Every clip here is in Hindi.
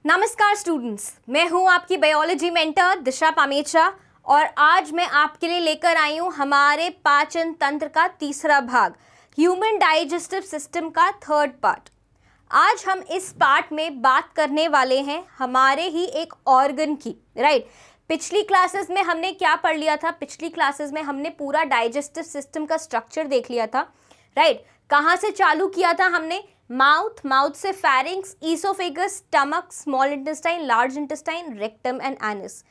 नमस्कार स्टूडेंट्स, मैं हूं आपकी बायोलॉजी मेंटर दिशा पामेचा और आज मैं आपके लिए लेकर आई हूं हमारे पाचन तंत्र का तीसरा भाग, ह्यूमन डाइजेस्टिव सिस्टम का थर्ड पार्ट। आज हम इस पार्ट में बात करने वाले हैं हमारे ही एक ऑर्गन की, राइट। पिछली क्लासेस में हमने क्या पढ़ लिया था? पिछली क्लासेस में हमने पूरा डाइजेस्टिव सिस्टम का स्ट्रक्चर देख लिया था, राइट। कहाँ से चालू किया था हमने? माउथ से pharynx, oesophagus, stomach, small intestine, large intestine, rectum and anus,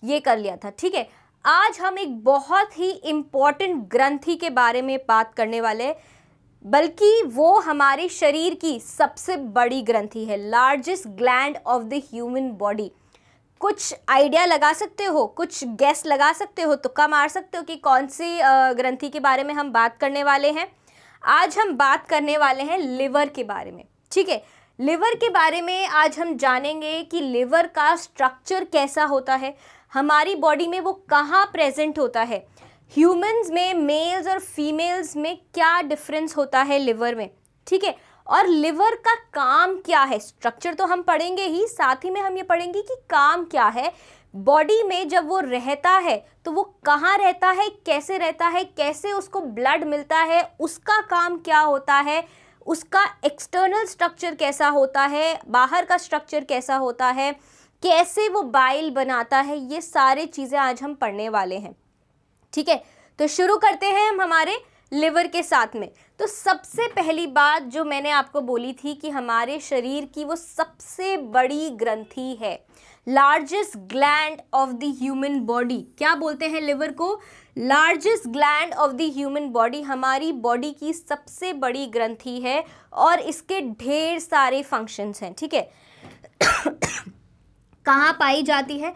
ये कर लिया था, ठीक है। आज हम एक बहुत ही इंपॉर्टेंट ग्रंथि के बारे में बात करने वाले हैं, बल्कि वो हमारे शरीर की सबसे बड़ी ग्रंथि है, largest gland of the human body. कुछ आइडिया लगा सकते हो, कुछ गेस लगा सकते हो, तुक्का मार सकते हो कि कौन सी ग्रंथि के बारे में हम बात करने वाले हैं? आज हम बात करने वाले हैं लिवर के बारे में, ठीक है। लिवर के बारे में आज हम जानेंगे कि लिवर का स्ट्रक्चर कैसा होता है, हमारी बॉडी में वो कहाँ प्रेजेंट होता है, ह्यूमंस में मेल्स और फीमेल्स में क्या डिफरेंस होता है लिवर में, ठीक है। और लिवर का काम क्या है? स्ट्रक्चर तो हम पढ़ेंगे ही, साथ ही में हम ये पढ़ेंगे कि काम क्या है बॉडी में। जब वो रहता है तो वो कहाँ रहता है, कैसे रहता है, कैसे उसको ब्लड मिलता है, उसका काम क्या होता है, उसका एक्सटर्नल स्ट्रक्चर कैसा होता है, बाहर का स्ट्रक्चर कैसा होता है, कैसे वो बाइल बनाता है, ये सारी चीज़ें आज हम पढ़ने वाले हैं, ठीक है। तो शुरू करते हैं हम हमारे लिवर के साथ में। तो सबसे पहली बात जो मैंने आपको बोली थी कि हमारे शरीर की वो सबसे बड़ी ग्रंथि है, largest gland of the human body. क्या बोलते हैं लिवर को? Largest gland of the human body. हमारी बॉडी की सबसे बड़ी ग्रंथि है और इसके ढेर सारे फंक्शंस हैं, ठीक है। कहाँ पाई जाती है?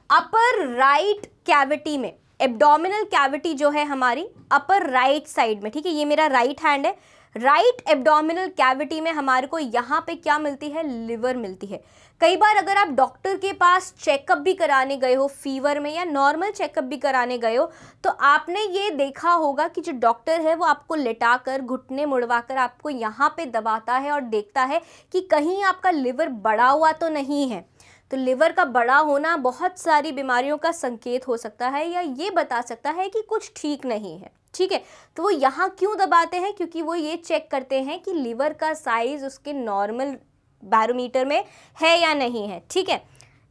अपर राइट कैविटी में, एब्डोमिनल कैविटी जो है हमारी अपर राइट साइड में, ठीक है। ये मेरा राइट हैंड है, राइट एब्डोमिनल कैविटी में हमारे को यहाँ पे क्या मिलती है? लिवर मिलती है। कई बार अगर आप डॉक्टर के पास चेकअप भी कराने गए हो फीवर में, या नॉर्मल चेकअप भी कराने गए हो, तो आपने ये देखा होगा कि जो डॉक्टर है वो आपको लेटाकर, घुटने मुड़वाकर आपको यहाँ पे दबाता है और देखता है कि कहीं आपका लिवर बड़ा हुआ तो नहीं है। तो लिवर का बड़ा होना बहुत सारी बीमारियों का संकेत हो सकता है, या ये बता सकता है कि कुछ ठीक नहीं है, ठीक है। तो वो यहाँ क्यों दबाते हैं? क्योंकि वो ये चेक करते हैं कि लिवर का साइज उसके नॉर्मल बैरोमीटर में है या नहीं है, ठीक है।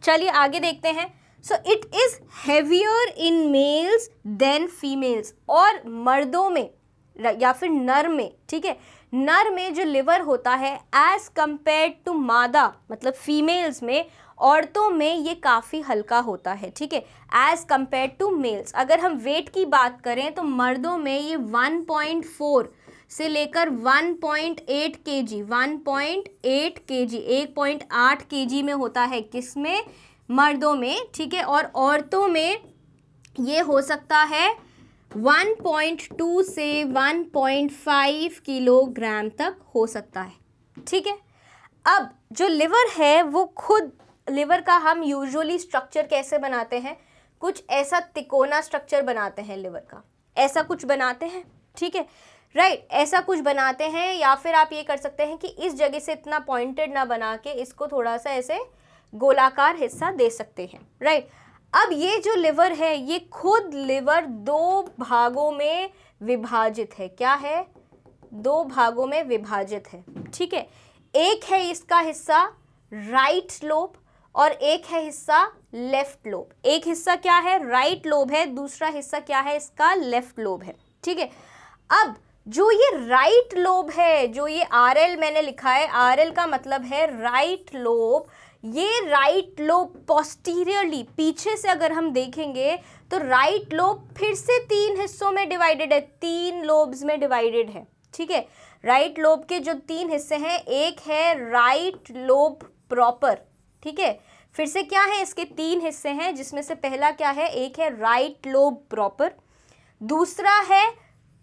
चलिए आगे देखते हैं। So it is heavier in males than females. और मर्दों में या फिर नर में, ठीक है, नर में जो लिवर होता है एज कंपेयर टू मादा, मतलब फीमेल्स में, औरतों में ये काफ़ी हल्का होता है, ठीक है, एज कंपेयर टू मेल्स। अगर हम वेट की बात करें तो मर्दों में ये 1.4 से लेकर 1.8 kg, 1.8 kg, 1.8 kg में होता है। किसमें? मर्दों में, ठीक है। और औरतों में ये हो सकता है 1.2 से 1.5 किलोग्राम तक हो सकता है, ठीक है। अब जो लिवर है वो खुद, लिवर का हम यूजुअली स्ट्रक्चर कैसे बनाते हैं? कुछ ऐसा तिकोना स्ट्रक्चर बनाते हैं लिवर का, ऐसा कुछ बनाते हैं, ठीक है, राइट, ऐसा कुछ बनाते हैं। या फिर आप ये कर सकते हैं कि इस जगह से इतना पॉइंटेड ना बना के इसको थोड़ा सा ऐसे गोलाकार हिस्सा दे सकते हैं, राइट। अब ये जो लिवर है, ये खुद लिवर दो भागों में विभाजित है। क्या है? दो भागों में विभाजित है, ठीक है। एक है इसका हिस्सा राइट लोब और एक है हिस्सा लेफ्ट लोब। एक हिस्सा क्या है? राइट लोब है, दूसरा हिस्सा क्या है? इसका लेफ्ट लोब है, ठीक है। अब जो ये राइट लोब है, जो ये RL मैंने लिखा है, RL का मतलब है राइट लोब। ये राइट लोब पोस्टीरियरली, पीछे से अगर हम देखेंगे तो राइट लोब फिर से 3 हिस्सों में डिवाइडेड है, 3 लोब्स में डिवाइडेड है, ठीक है। राइट लोब के जो 3 हिस्से हैं, एक है राइट लोब प्रॉपर, ठीक है। फिर से क्या है? इसके 3 हिस्से हैं, जिसमें से पहला क्या है? एक है राइट लोब प्रॉपर, दूसरा है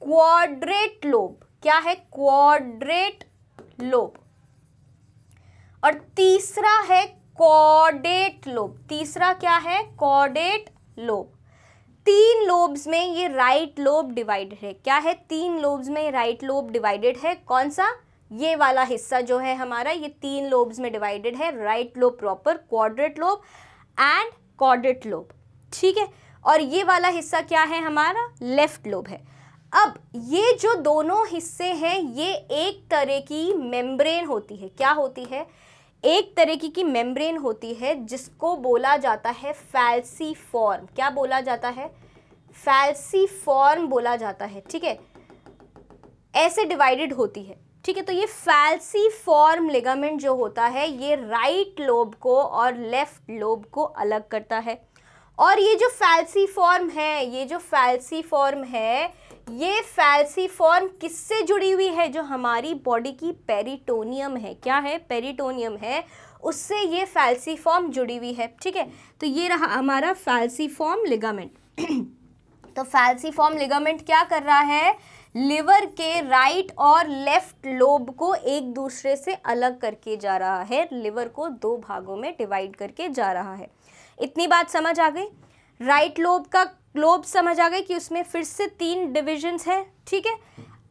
क्वाड्रेट लोब। क्या है? Quadrate lobe. और तीसरा है कॉर्डेट लोब। तीसरा क्या है? Chordate lobe. 3 लोब्स में ये राइट लोब डिवाइडेड है। क्या है? 3 लोब्स में राइट लोब डिवाइडेड है। कौन सा? ये वाला हिस्सा जो है हमारा, ये 3 लोब्स में डिवाइडेड है, right lobe proper, quadrate lobe and caudate lobe, ठीक है। और ये वाला हिस्सा क्या है हमारा, लेफ्ट लोब है। अब ये जो दोनों हिस्से हैं ये एक तरह की मेम्ब्रेन होती है, क्या होती है, एक तरह की मेम्ब्रेन होती है जिसको बोला जाता है फैल्सीफॉर्म। क्या बोला जाता है, फैल्सीफॉर्म बोला जाता है, ठीक है, ऐसे डिवाइडेड होती है, ठीक है। तो ये फैल्सीफॉर्म लिगामेंट जो होता है ये राइट लोब को और लेफ्ट लोब को अलग करता है। और ये जो फैल्सीफॉर्म है, ये जो फैल्सीफॉर्म है, ये फैल्सीफॉर्म किससे जुड़ी हुई है, जो हमारी बॉडी की पेरिटोनियम है, क्या है, पेरिटोनियम है, उससे ये फैल्सीफॉर्म जुड़ी हुई है, ठीक है। तो ये रहा हमारा फैल्सीफॉर्म लिगामेंट। तो फैल्सीफॉर्म लिगामेंट क्या कर रहा है, लिवर के राइट और लेफ्ट लोब को एक दूसरे से अलग करके जा रहा है, लिवर को 2 भागों में डिवाइड करके जा रहा है। इतनी बात समझ आ गई। राइट लोब का लोब समझ आ गई कि उसमें फिर से 3 डिविजन्स है, ठीक है,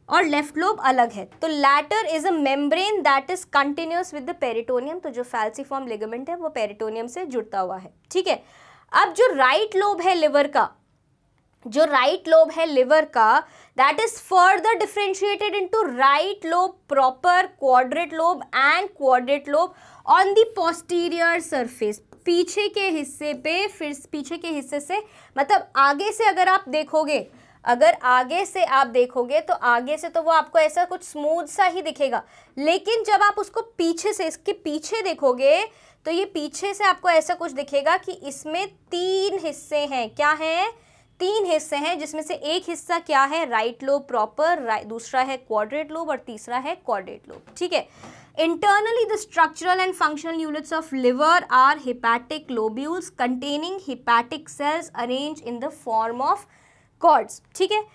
और लेफ्ट लोब अलग है। तो latter is a membrane that is continuous with the peritoneum. तो जो फैल्सीफॉर्म लिगामेंट है वो पेरिटोनियम से जुड़ता हुआ है, ठीक है। अब जो राइट लोब है लिवर का, जो राइट लोब है लिवर का, that is further differentiated into right lobe proper, quadrate lobe and quadrate lobe on the posterior surface, पीछे के हिस्से पे, फिर पीछे के हिस्से से, मतलब आगे से अगर आप देखोगे, अगर आगे से आप देखोगे तो आगे से तो वो आपको ऐसा कुछ स्मूथ सा ही दिखेगा, लेकिन जब आप उसको पीछे से, इसके पीछे देखोगे तो ये पीछे से आपको ऐसा कुछ दिखेगा कि इसमें 3 हिस्से हैं, क्या हैं, 3 हिस्से हैं, जिसमें से एक हिस्सा क्या है, राइट लोब प्रॉपर, दूसरा है क्वाड्रेट लोब और तीसरा है कॉर्डेट लोब, ठीक है। Internally, the structural and functional units of liver are hepatic lobules containing hepatic cells arranged in the form of cords, ठीक है।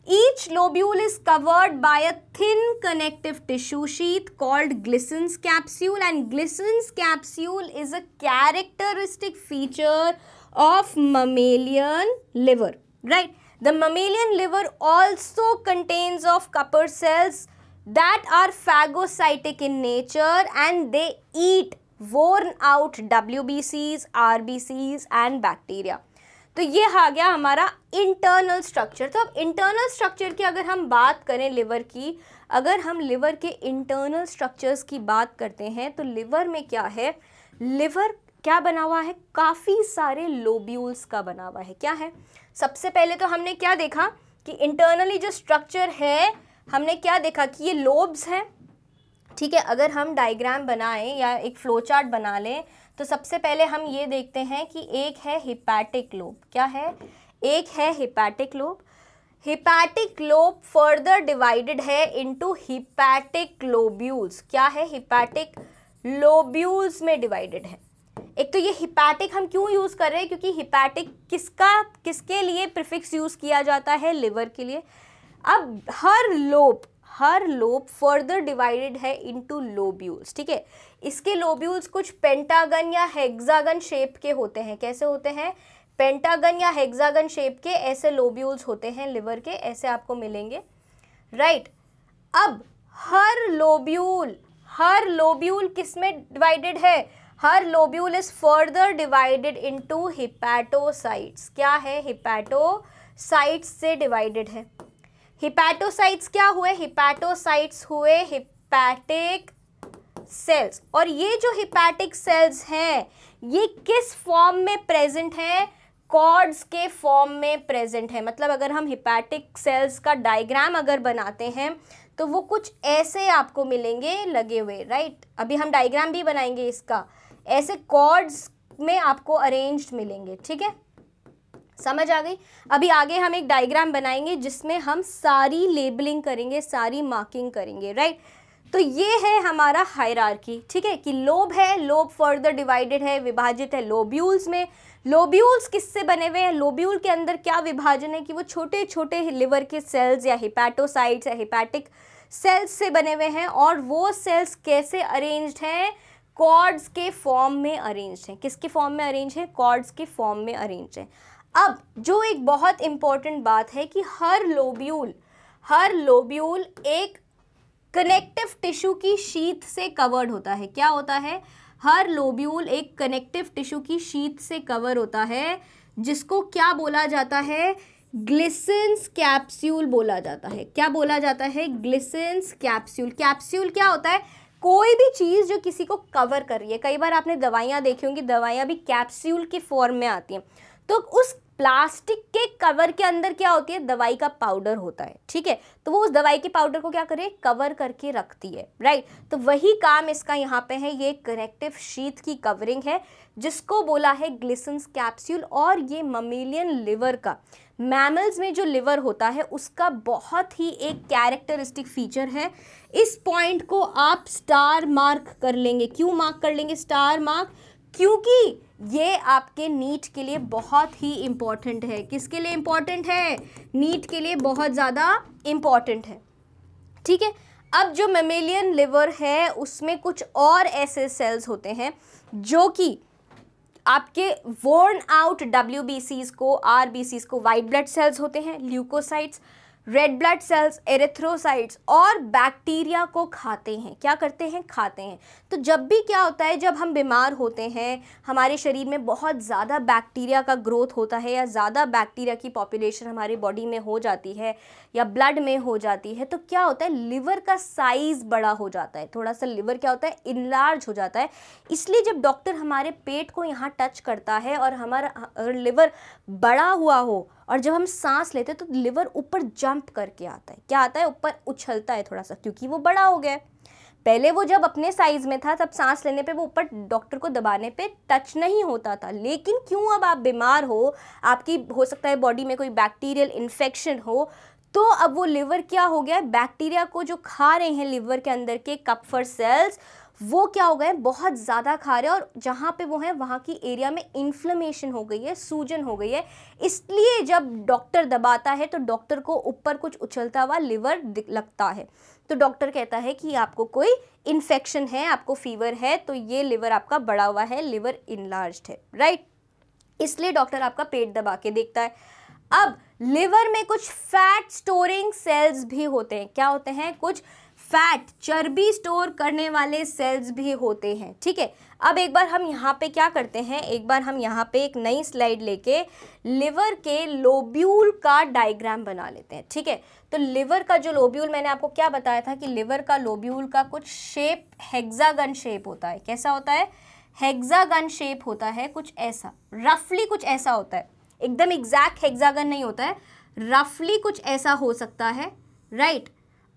Each lobule is covered by a thin connective tissue sheath called Glissen's capsule, and Glissen's capsule is a characteristic feature of mammalian liver, right? The mammalian liver also contains of Kupper cells that are phagocytic in nature and they eat worn out WBCs, RBCs and bacteria। तो ये आ गया हमारा इंटरनल स्ट्रक्चर। तो अब इंटरनल स्ट्रक्चर की अगर हम बात करें लिवर की, अगर हम लिवर के इंटरनल स्ट्रक्चर्स की बात करते हैं तो लिवर में क्या है, लिवर क्या बना हुआ है, काफ़ी सारे लोब्यूल्स का बना हुआ है। क्या है, सबसे पहले तो हमने क्या देखा कि इंटरनली जो स्ट्रक्चर है, हमने क्या देखा कि ये लोब्स हैं, ठीक है। अगर हम डायग्राम बनाएं या एक फ्लो चार्ट बना लें तो सबसे पहले हम ये देखते हैं कि एक है हिपैटिक लोब, क्या है, एक है hepatic lobe. Hepatic lobe further divided है इनटू हिपैटिक लोब्यूल्स, क्या है, हिपैटिक लोब्यूल्स में डिवाइडेड है। एक तो ये हिपैटिक हम क्यों यूज़ कर रहे हैं, क्योंकि हिपैटिक किसके लिए प्रीफिक्स यूज़ किया जाता है, लिवर के लिए। अब हर लोब फर्दर डिवाइडेड है इनटू लोब्यूल्स, ठीक है। इसके लोब्यूल्स कुछ पेंटागन या हेक्सागन शेप के होते हैं, कैसे होते हैं, पेंटागन या हेक्सागन शेप के ऐसे लोब्यूल्स होते हैं लिवर के, ऐसे आपको मिलेंगे, राइट। अब हर लोब्यूल किस में डिवाइडेड है, हर lobule is further divided into hepatocytes, क्या है, हिपैटोसाइट्स से डिवाइडेड है। हिपैटोसाइट्स क्या हुए, हिपैटोसाइट्स हुए हिपैटिक सेल्स। और ये जो हिपैटिक सेल्स हैं ये किस फॉर्म में प्रेजेंट हैं, कॉर्ड्स के फॉर्म में प्रेजेंट है। मतलब अगर हम हिपैटिक सेल्स का डायग्राम अगर बनाते हैं तो वो कुछ ऐसे आपको मिलेंगे लगे हुए, राइट। अभी हम डायग्राम भी बनाएंगे इसका, ऐसे कॉर्ड्स में आपको अरेंज्ड मिलेंगे, ठीक है, समझ आ गई। अभी आगे हम एक डायग्राम बनाएंगे जिसमें हम सारी लेबलिंग करेंगे, सारी मार्किंग करेंगे, राइट। तो ये है हमारा हायरार्की, ठीक है, कि लोब है, लोब फर्दर डिवाइडेड है, विभाजित है लोब्यूल्स में। लोब्यूल्स किससे बने हुए हैं, लोब्यूल के अंदर क्या विभाजन है कि वो छोटे छोटे लिवर के सेल्स या हिपैटोसाइट्स या हिपैटिक सेल्स से बने हुए हैं। और वो सेल्स कैसे अरेंज्ड हैं, कॉर्ड्स के फॉर्म में अरेंज्ड हैं। किसके फॉर्म में अरेंज है, कॉर्ड्स के फॉर्म में अरेंज है। अब जो एक बहुत इंपॉर्टेंट बात है कि हर लोब्यूल एक कनेक्टिव टिश्यू की शीथ से कवर्ड होता है। क्या होता है? हर लोब्यूल एक कनेक्टिव टिश्यू की शीथ से कवर होता है, जिसको क्या बोला जाता है? ग्लिसन्स कैप्सूल बोला जाता है। क्या बोला जाता है? Glisson's capsule. कैप्सूल क्या होता है? कोई भी चीज़ जो किसी को कवर कर रही है। कई बार आपने दवाइयाँ देखी होंगी, दवाइयाँ भी कैप्सूल की फॉर्म में आती हैं। तो उस प्लास्टिक के कवर के अंदर क्या होती है? दवाई का पाउडर होता है, ठीक है। तो वो उस दवाई के पाउडर को क्या करे? कवर करके रखती है, राइट। तो वही काम इसका यहाँ पे है। ये कनेक्टिव शीथ की कवरिंग है, जिसको बोला है ग्लिसन्स कैप्सूल। और ये ममेलियन लिवर का, मैमल्स में जो लिवर होता है उसका बहुत ही एक कैरेक्टरिस्टिक फीचर है। इस पॉइंट को आप स्टार मार्क कर लेंगे। क्यों मार्क कर लेंगे स्टार मार्क? क्योंकि ये आपके नीट के लिए बहुत ही इंपॉर्टेंट है। किसके लिए इंपॉर्टेंट है? नीट के लिए बहुत ज़्यादा इंपॉर्टेंट है, ठीक है। अब जो मेमेलियन लिवर है उसमें कुछ और ऐसे सेल्स होते हैं जो कि आपके वोर्न आउट WBCs को, RBCs को, वाइट ब्लड सेल्स होते हैं, leukocytes, red blood cells, erythrocytes और बैक्टीरिया को खाते हैं। क्या करते हैं? खाते हैं। तो जब भी क्या होता है, जब हम बीमार होते हैं, हमारे शरीर में बहुत ज़्यादा बैक्टीरिया का ग्रोथ होता है या ज़्यादा बैक्टीरिया की पॉपुलेशन हमारी बॉडी में हो जाती है या ब्लड में हो जाती है, तो क्या होता है? लिवर का साइज़ बड़ा हो जाता है। थोड़ा सा लिवर क्या होता है? इनलार्ज हो जाता है। इसलिए जब डॉक्टर हमारे पेट को यहाँ टच करता है और हमारा लिवर बड़ा हुआ हो और जब हम सांस लेते हैं तो लिवर ऊपर जंप करके आता है। क्या आता है? ऊपर उछलता है थोड़ा सा, क्योंकि वो बड़ा हो गया है। पहले वो जब अपने साइज में था तब सांस लेने पे वो ऊपर डॉक्टर को दबाने पे टच नहीं होता था। लेकिन क्यों अब आप बीमार हो, आपकी हो सकता है बॉडी में कोई बैक्टीरियल इन्फेक्शन हो, तो अब वो लिवर क्या हो गया है? बैक्टीरिया को जो खा रहे हैं लिवर के अंदर के कपफर सेल्स, वो क्या हो गए? बहुत ज़्यादा खा रहे हैं और जहाँ पे वो है वहाँ की एरिया में इन्फ्लेमेशन हो गई है, सूजन हो गई है। इसलिए जब डॉक्टर दबाता है तो डॉक्टर को ऊपर कुछ उछलता हुआ लिवर लगता है। तो डॉक्टर कहता है कि आपको कोई इन्फेक्शन है, आपको फीवर है, तो ये लिवर आपका बड़ा हुआ है, लिवर इनलार्ज्ड है, राइट। इसलिए डॉक्टर आपका पेट दबा के देखता है। अब लिवर में कुछ फैट स्टोरिंग सेल्स भी होते हैं। क्या होते हैं? कुछ फैट, चर्बी स्टोर करने वाले सेल्स भी होते हैं, ठीक है। अब एक बार हम यहाँ पे क्या करते हैं, एक बार हम यहाँ पे एक नई स्लाइड लेके लिवर के लोब्यूल का डायग्राम बना लेते हैं, ठीक है। तो लिवर का जो लोब्यूल, मैंने आपको क्या बताया था कि लिवर का लोब्यूल का कुछ शेप हेक्सागन शेप होता है। कैसा होता है? हेक्सागन शेप होता है, कुछ ऐसा, रफली कुछ ऐसा होता है। एकदम एग्जैक्ट हेक्सागन नहीं होता है, रफली कुछ ऐसा हो सकता है, राइट।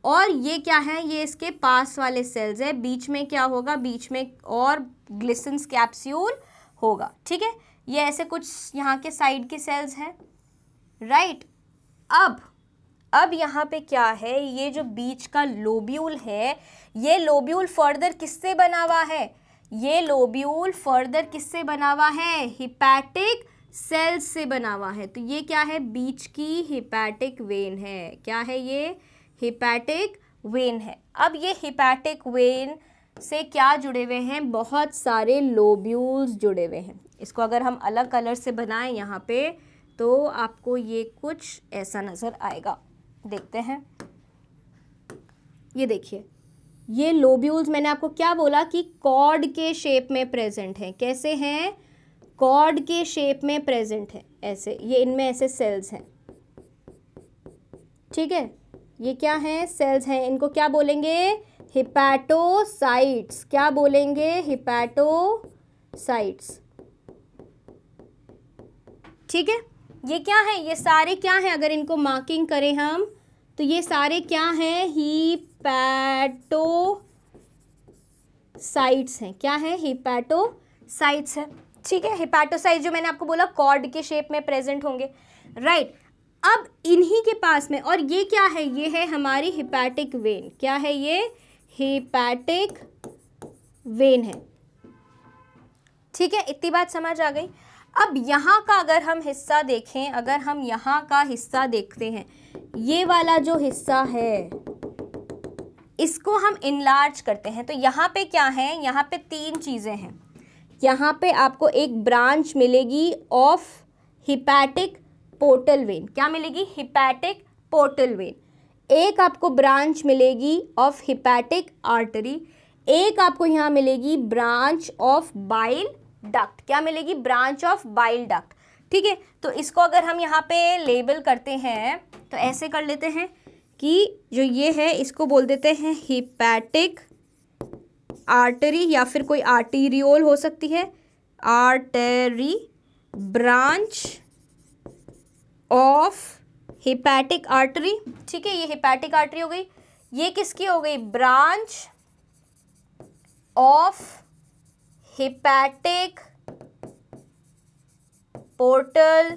और ये क्या है? ये इसके पास वाले सेल्स है। बीच में क्या होगा? बीच में और ग्लिसन्स कैप्सूल होगा, ठीक है। ये ऐसे कुछ यहाँ के साइड के सेल्स हैं, राइट। अब यहाँ पे क्या है? ये जो बीच का लोब्यूल है, ये लोब्यूल फर्दर किससे बना हुआ है? ये लोब्यूल फर्दर किससे बना हुआ है? हिपैटिक सेल्स से बना हुआ है। तो ये क्या है? बीच की हिपैटिक वेन है। क्या है ये? हिपैटिक वेन है। अब ये हिपैटिक वेन से क्या जुड़े हुए हैं? बहुत सारे लोब्यूल्स जुड़े हुए हैं। इसको अगर हम अलग कलर से बनाएं यहाँ पे, तो आपको ये कुछ ऐसा नज़र आएगा। देखते हैं, ये देखिए, ये लोब्यूल्स मैंने आपको क्या बोला कि कॉर्ड के शेप में प्रेजेंट हैं। कैसे हैं? कॉर्ड के शेप में प्रेजेंट है, ऐसे। ये इनमें ऐसे सेल्स हैं, ठीक है। ये क्या हैं? सेल्स हैं। इनको क्या बोलेंगे? हिपैटोसाइट्स। क्या बोलेंगे? हिपैटोसाइट्स, ठीक है। ये क्या है? ये सारे क्या हैं? अगर इनको मार्किंग करें हम, तो ये सारे क्या हैं? हिपैटोसाइट्स हैं। क्या है? हिपैटोसाइट्स है, ठीक है। हिपैटोसाइट्स जो मैंने आपको बोला कॉर्ड के शेप में प्रेजेंट होंगे, राइट। अब इन्हीं के पास में, और ये क्या है? ये है हमारी हिपैटिक वेन। क्या है ये? हिपैटिक वेन है, ठीक है। इतनी बात समझ आ गई। अब यहाँ का अगर हम हिस्सा देखें, अगर हम यहाँ का हिस्सा देखते हैं, ये वाला जो हिस्सा है इसको हम इनलार्ज करते हैं, तो यहाँ पे क्या है? यहाँ पे तीन चीज़ें हैं। यहाँ पे आपको एक ब्रांच मिलेगी ऑफ हिपैटिक पोर्टल वेन। क्या मिलेगी? Hepatic portal vein. एक आपको ब्रांच मिलेगी ऑफ हिपैटिक आर्टरी, एक आपको यहाँ मिलेगी ब्रांच ऑफ बाइल डक्ट। क्या मिलेगी? Branch of bile duct. ठीक है, तो इसको अगर हम यहाँ पे लेबल करते हैं तो ऐसे कर लेते हैं कि जो ये है इसको बोल देते हैं हिपैटिक आर्टरी, या फिर कोई आर्टीरियोल हो सकती है, artery branch of hepatic artery. ठीक है, ये हिपैटिक आर्टरी हो गई। ये किसकी हो गई? Branch of hepatic portal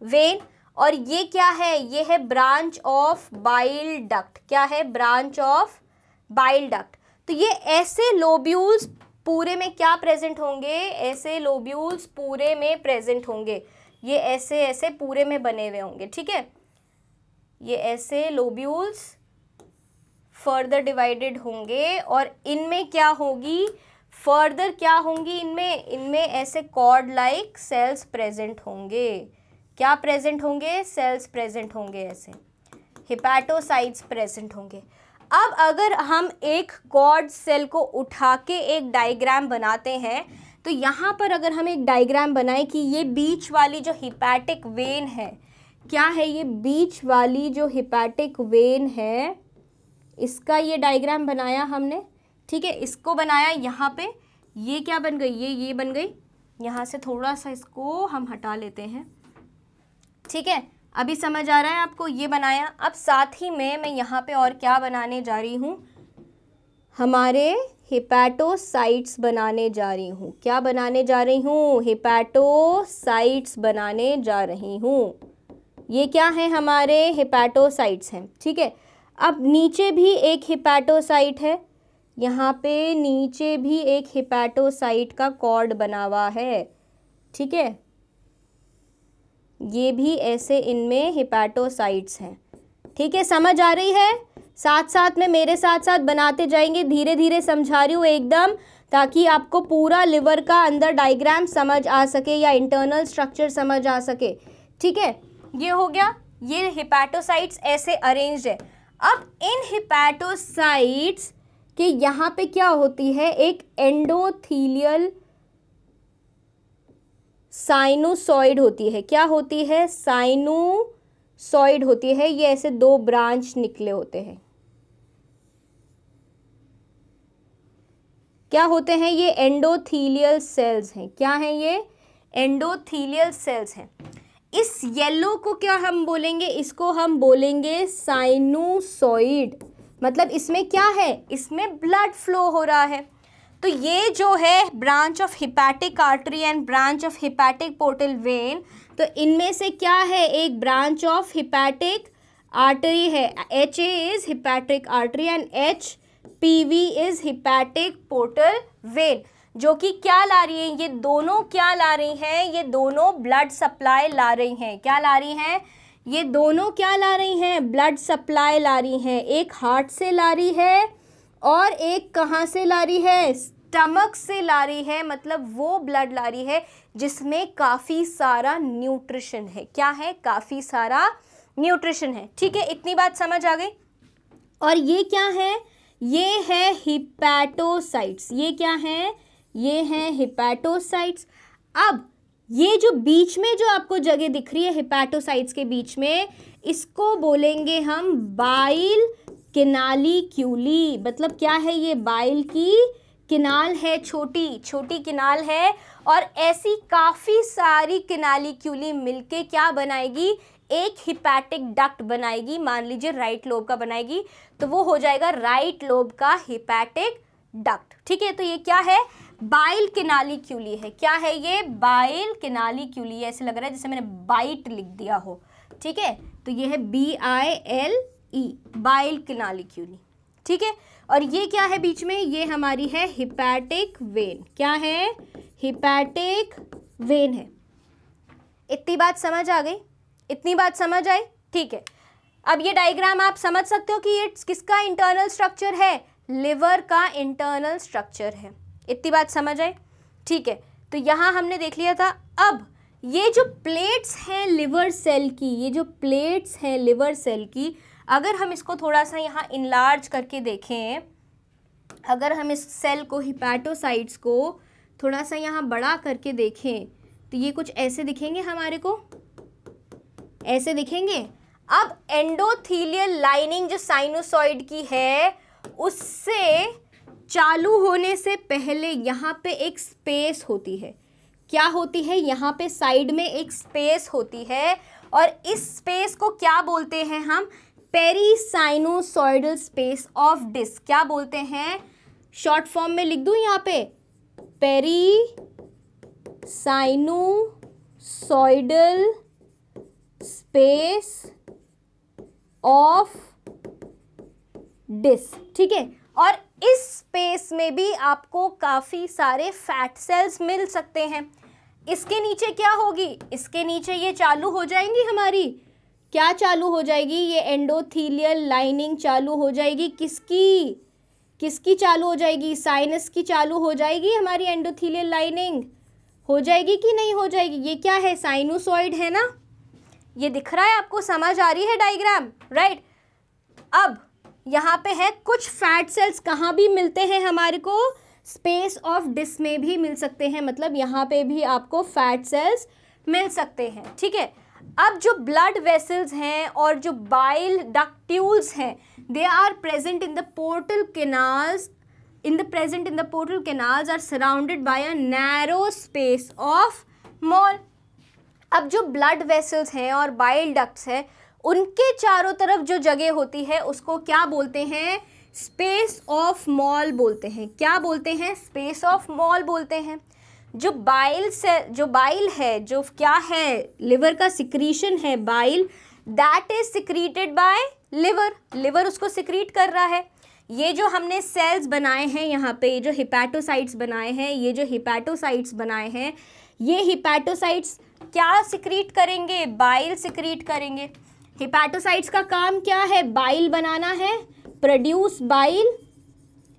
vein. और ये क्या है? ये है ब्रांच ऑफ बाइल डक्ट। क्या है? Branch of bile duct. तो ये ऐसे लोब्यूल्स पूरे में क्या प्रेजेंट होंगे? ऐसे लोब्यूल्स पूरे में प्रेजेंट होंगे। ये ऐसे ऐसे पूरे में बने हुए होंगे। ठीक है, ये ऐसे लोब्यूल्स फर्दर डिवाइडेड होंगे और इनमें क्या होगी? फर्दर क्या होंगी? इनमें ऐसे कॉर्ड लाइक सेल्स प्रेजेंट होंगे। क्या प्रेजेंट होंगे? सेल्स प्रेजेंट होंगे, ऐसे हिपैटोसाइट्स प्रेजेंट होंगे। अब अगर हम एक कॉर्ड सेल को उठा के एक डायग्राम बनाते हैं, तो यहाँ पर अगर हम एक डायग्राम बनाएं कि ये बीच वाली जो हिपैटिक वेन है, क्या है? ये बीच वाली जो हिपैटिक वेन है, इसका ये डायग्राम बनाया हमने। ठीक है, इसको बनाया यहाँ पे, ये क्या बन गई? ये बन गई। यहाँ से थोड़ा सा इसको हम हटा लेते हैं। ठीक है, अभी समझ आ रहा है आपको? ये बनाया। अब साथ ही में मैं यहाँ पे और क्या बनाने जा रही हूँ? हमारे हिपैटोसाइट्स बनाने जा रही हूँ। क्या बनाने जा रही हूँ? हिपैटोसाइट्स बनाने जा रही हूँ। ये क्या है? हमारे हिपैटोसाइट्स हैं। ठीक है, अब नीचे भी एक हिपैटोसाइट है, यहाँ पे नीचे भी एक हिपैटोसाइट का कॉर्ड बना हुआ है। ठीक है, ये भी ऐसे इनमें हिपैटोसाइट्स हैं। ठीक है, समझ आ रही है? साथ साथ में मेरे साथ साथ बनाते जाएंगे, धीरे धीरे समझा रही हूँ एकदम, ताकि आपको पूरा लिवर का अंदर डायग्राम समझ आ सके या इंटरनल स्ट्रक्चर समझ आ सके। ठीक है, ये हो गया। ये हिपैटोसाइट्स ऐसे अरेंज्ड है। अब इन हिपैटोसाइट्स के यहाँ पे क्या होती है? एक एंडोथीलियल साइनोसॉइड होती है। क्या होती है? साइनोसॉइड होती है। ये ऐसे दो ब्रांच निकले होते हैं। क्या होते हैं? ये एंडोथीलियल सेल्स हैं। क्या हैं ये? एंडोथीलियल सेल्स हैं। इस येलो को क्या हम बोलेंगे? इसको हम बोलेंगे साइनोसॉइड। मतलब इसमें क्या है? इसमें ब्लड फ्लो हो रहा है। तो ये जो है branch of hepatic artery and branch of hepatic portal vein, तो इनमें से क्या है? एक ब्रांच ऑफ हिपैटिक आर्टरी है। HA is hepatic artery and HPV is hepatic portal vein, जो कि क्या ला रही है? ये दोनों क्या ला रही हैं? ये दोनों ब्लड सप्लाई ला रही हैं। क्या ला रही हैं? ये दोनों क्या ला रही हैं? ब्लड सप्लाई ला रही हैं। एक हार्ट से ला रही है और एक कहाँ से ला रही है? स्टमक से ला रही है। मतलब वो ब्लड ला रही है जिसमें काफ़ी सारा न्यूट्रिशन है। क्या है? काफ़ी सारा न्यूट्रिशन है। ठीक है, इतनी बात समझ आ गई। और ये क्या है? ये है हिपैटोसाइट्स। ये क्या है? ये हैं हिपैटोसाइट्स। अब ये जो बीच में जो आपको जगह दिख रही है हिपैटोसाइट्स के बीच में, इसको बोलेंगे हम बाइल कैनालिक्यूली। मतलब क्या है? ये बाइल की किनाल है, छोटी छोटी किनाल है। और ऐसी काफ़ी सारी कैनालिक्यूली मिलके क्या बनाएगी? एक हिपैटिक डक्ट बनाएगी। मान लीजिए राइट लोब का बनाएगी, तो वो हो जाएगा राइट लोब का हिपैटिक डक्ट। ठीक है, तो ये क्या है? बाइल कैनालिक्यूली है। क्या है ये? बाइल कैनालिक्यूली। ऐसे लग रहा है जैसे मैंने बाइट लिख दिया हो। ठीक है, तो ये है BILE, बाइल कैनालिक्यूली। ठीक है, और ये क्या है बीच में? ये हमारी है हिपैटिक वेन। क्या है? हिपैटिक वेन है। इतनी बात समझ आ गई? इतनी बात समझ आई? ठीक है, अब ये डायग्राम आप समझ सकते हो कि ये किसका इंटरनल स्ट्रक्चर है? लिवर का इंटरनल स्ट्रक्चर है। इतनी बात समझ आई? ठीक है, तो यहाँ हमने देख लिया था। अब ये जो प्लेट्स हैं लिवर सेल की, ये जो प्लेट्स हैं लिवर सेल की, अगर हम इसको थोड़ा सा यहाँ इनलार्ज करके देखें, अगर हम इस सेल को, हिपैटोसाइट्स को थोड़ा सा यहाँ बड़ा करके देखें तो ये कुछ ऐसे दिखेंगे हमारे को, ऐसे दिखेंगे। अब एंडोथीलियल लाइनिंग जो साइनोसॉइड की है, उससे चालू होने से पहले यहाँ पे एक स्पेस होती है। क्या होती है? यहाँ पे साइड में एक स्पेस होती है, और इस स्पेस को क्या बोलते हैं हम? पेरीसाइनोसॉइडल स्पेस ऑफ डिस्क। क्या बोलते हैं? शॉर्ट फॉर्म में लिख दूं यहाँ पे, पेरीसाइनोसॉइडल स्पेस ऑफ डिस्क, ठीक है। और इस स्पेस में भी आपको काफ़ी सारे फैट सेल्स मिल सकते हैं। इसके नीचे क्या होगी? इसके नीचे ये चालू हो जाएंगी हमारी, क्या चालू हो जाएगी? ये एंडोथीलियल लाइनिंग चालू हो जाएगी। किसकी? किसकी चालू हो जाएगी? साइनस की चालू हो जाएगी हमारी एंडोथीलियल लाइनिंग। हो जाएगी कि नहीं हो जाएगी? ये क्या है? साइनोसॉइड है ना, ये दिख रहा है आपको, समझ आ रही है डायग्राम, राइट। अब यहाँ पे है कुछ फैट सेल्स कहाँ भी मिलते हैं हमारे को? स्पेस ऑफ डिस्क में भी मिल सकते हैं, मतलब यहाँ पे भी आपको फैट सेल्स मिल सकते हैं, ठीक है। अब जो ब्लड वेसल्स हैं और जो बाइल डक्ट्यूल्स हैं, they are present in the portal canals, present in the portal canals are surrounded by a narrow space of mole। अब जो ब्लड वेसल्स हैं और बाइल डक्ट्स हैं, उनके चारों तरफ जो जगह होती है उसको क्या बोलते हैं? स्पेस ऑफ मॉल बोलते हैं। क्या बोलते हैं? स्पेस ऑफ मॉल बोलते हैं। जो बाइल है, जो क्या है, लिवर का सिक्रीशन है bile, that is secreted by liver. Liver उसको सिक्रीट कर रहा है। ये जो हमने सेल्स बनाए हैं यहाँ पे, जो हिपैटोसाइट्स बनाए हैं, ये हिपैटोसाइट्स क्या सिक्रीट करेंगे? बाइल सिक्रीट करेंगे। हिपैटोसाइट्स का काम क्या है? बाइल बनाना है, प्रोड्यूस बाइल।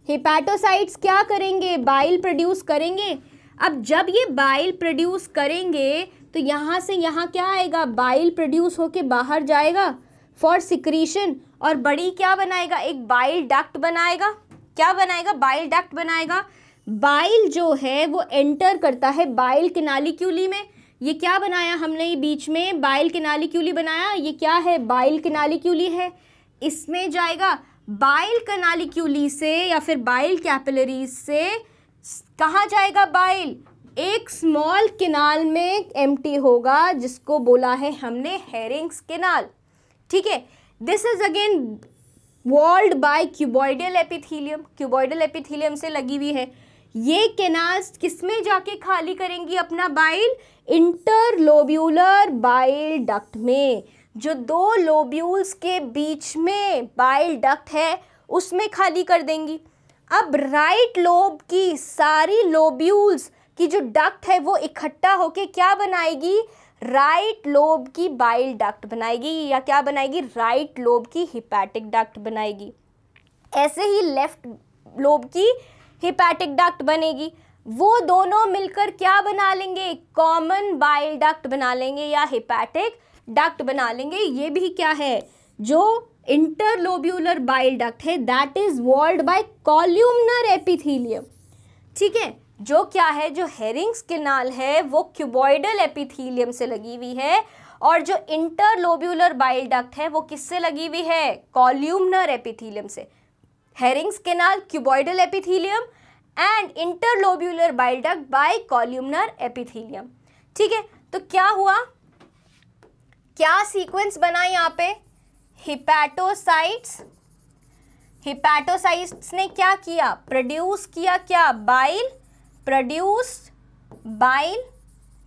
हिपैटोसाइट्स क्या करेंगे? बाइल प्रोड्यूस करेंगे। अब जब ये बाइल प्रोड्यूस करेंगे तो यहाँ से यहाँ क्या आएगा? बाइल प्रोड्यूस होके बाहर जाएगा फॉर सिक्रीशन, और बड़ी क्या बनाएगा? एक बाइल डक्ट बनाएगा। क्या बनाएगा? बाइल डक्ट बनाएगा। बाइल जो है वो एंटर करता है बाइल कैनालिक्यूली में। ये क्या बनाया हमने? ये बीच में बाइल कैनालिक्यूली बनाया। ये क्या है? बाइल कैनालिक्यूली है। इसमें जाएगा बाइल कैनालिक्यूली से या फिर बाइल कैपिलरीज से कहाँ जाएगा बाइल? एक स्मॉल कैनाल में एम्प्टी होगा, जिसको बोला है हमने हेरिंग्स कैनाल, ठीक है। This is again walled by cuboidal epithelium. Cuboidal epithelium से लगी हुई है। ये कैनाल्स किसमें जाके खाली करेंगी अपना बाइल? इंटरलोब्यूलर बाइल डक्ट में। जो दो लोब्यूल्स के बीच में बाइल डक्ट है उसमें खाली कर देंगी। अब राइट लोब की सारी लोब्यूल्स की जो डक्ट है वो इकट्ठा होके क्या बनाएगी? राइट लोब की बाइल डक्ट बनाएगी, या क्या बनाएगी? राइट लोब की हिपैटिक डक्ट बनाएगी। ऐसे ही लेफ्ट लोब की हिपैटिक डक्ट बनेगी। वो दोनों मिलकर क्या बना लेंगे? कॉमन बाइल डक्ट बना लेंगे या हिपैटिक डक्ट बना लेंगे। ये भी क्या है? जो इंटरलोब्यूलर बाइल डक्ट है, that is walled by columnar epithelium, ठीक है। जो क्या है? जो हेरिंग्स कैनाल है वो क्यूबॉइडल एपिथीलियम से लगी हुई है, और जो इंटरलोब्यूलर बाइल डक्ट है वो किससे लगी हुई है? कॉल्यूमनर एपिथीलियम से। Hering's canal cuboidal epithelium and interlobular bile duct by columnar epithelium, ठीक है। तो क्या हुआ? क्या सीक्वेंस बना यहाँ पे? हिपैटोसाइट्स ने क्या किया? प्रोड्यूस किया क्या? बाइल, प्रोड्यूस्ड बाइल,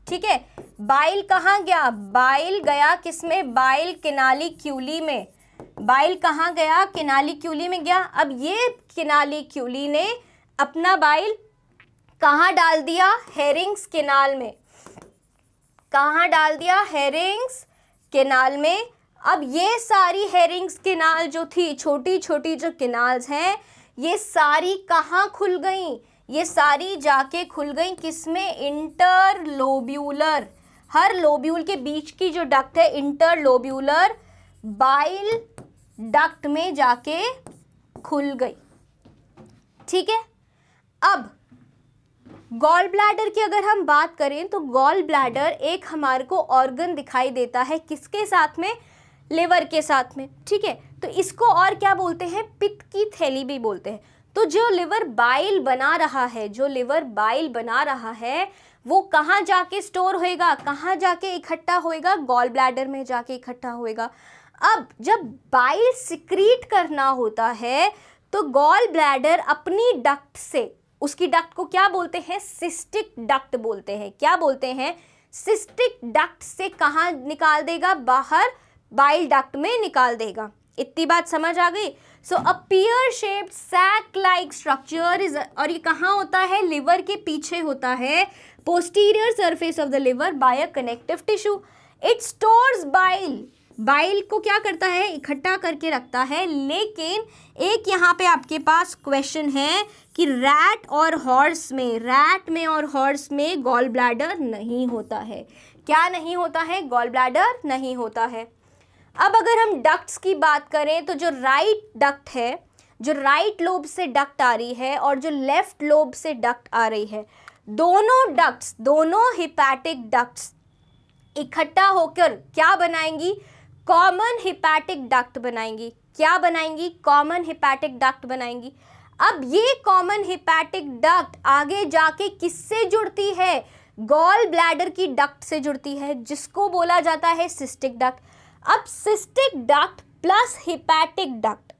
ठीक है। बाइल कहाँ गया? बाइल गया किसमें? बाइल कैनालिक्यूली में। बाइल कहाँ गया? कैनालिक्यूली में गया। अब ये कैनालिक्यूली ने अपना बाइल कहाँ डाल दिया? हेरिंग्स कैनाल में। कहाँ डाल दिया? हेरिंग्स कैनाल में। अब ये सारी हेरिंग्स कैनाल जो थी, छोटी छोटी जो कैनाल्स हैं, ये सारी कहाँ खुल गई? ये सारी जाके खुल गई किसमें? इंटरलोब्यूलर। हर लोब्यूल के बीच की जो डक्ट है इंटरलोब्यूलर बाइल डक्ट में जाके खुल गई। ठीक है, अब गॉल ब्लैडर की अगर हम बात करें तो गॉल ब्लैडर एक हमारे को ऑर्गन दिखाई देता है, किसके साथ में? लिवर के साथ में। ठीक है, तो इसको और क्या बोलते हैं? पित्त की थैली भी बोलते हैं। तो जो लिवर बाइल बना रहा है, जो लिवर बाइल बना रहा है, वो कहाँ जाके स्टोर होएगा, कहाँ जाके इकट्ठा होएगा? गॉल ब्लैडर में जाके इकट्ठा होएगा। अब जब बाइल सिक्रीट करना होता है तो गॉल ब्लैडर अपनी डक्ट से, उसकी डक्ट को क्या बोलते हैं? सिस्टिक डक्ट बोलते हैं। क्या बोलते हैं? सिस्टिक डक्ट से कहाँ निकाल देगा? बाहर बाइल डक्ट में निकाल देगा। इतनी बात समझ आ गई? So a pear shaped sac like structure is, और ये कहाँ होता है? लिवर के पीछे होता है, posterior surface of the liver by a connective tissue. It stores bile, bile को क्या करता है? इकट्ठा करके रखता है। लेकिन एक यहाँ पे आपके पास क्वेश्चन है कि रैट और हॉर्स में, रैट में और हॉर्स में गॉल ब्लैडर नहीं होता है। क्या नहीं होता है? गॉल ब्लैडर नहीं होता है। अब अगर हम डक्ट्स की बात करें तो जो राइट डक्ट है, जो राइट लोब से डक्ट आ रही है और जो लेफ्ट लोब से डक्ट आ रही है, दोनों डक्ट्स, दोनों हिपैटिक डक्ट्स इकट्ठा होकर क्या बनाएंगी? कॉमन हिपैटिक डक्ट बनाएंगी। क्या बनाएंगी? कॉमन हिपैटिक डक्ट बनाएंगी। अब ये कॉमन हिपैटिक डक्ट आगे जाके किससे जुड़ती है? गॉल ब्लैडर की डक्ट से जुड़ती है, जिसको बोला जाता है सिस्टिक डक्ट। अब cystic duct plus hepatic duct,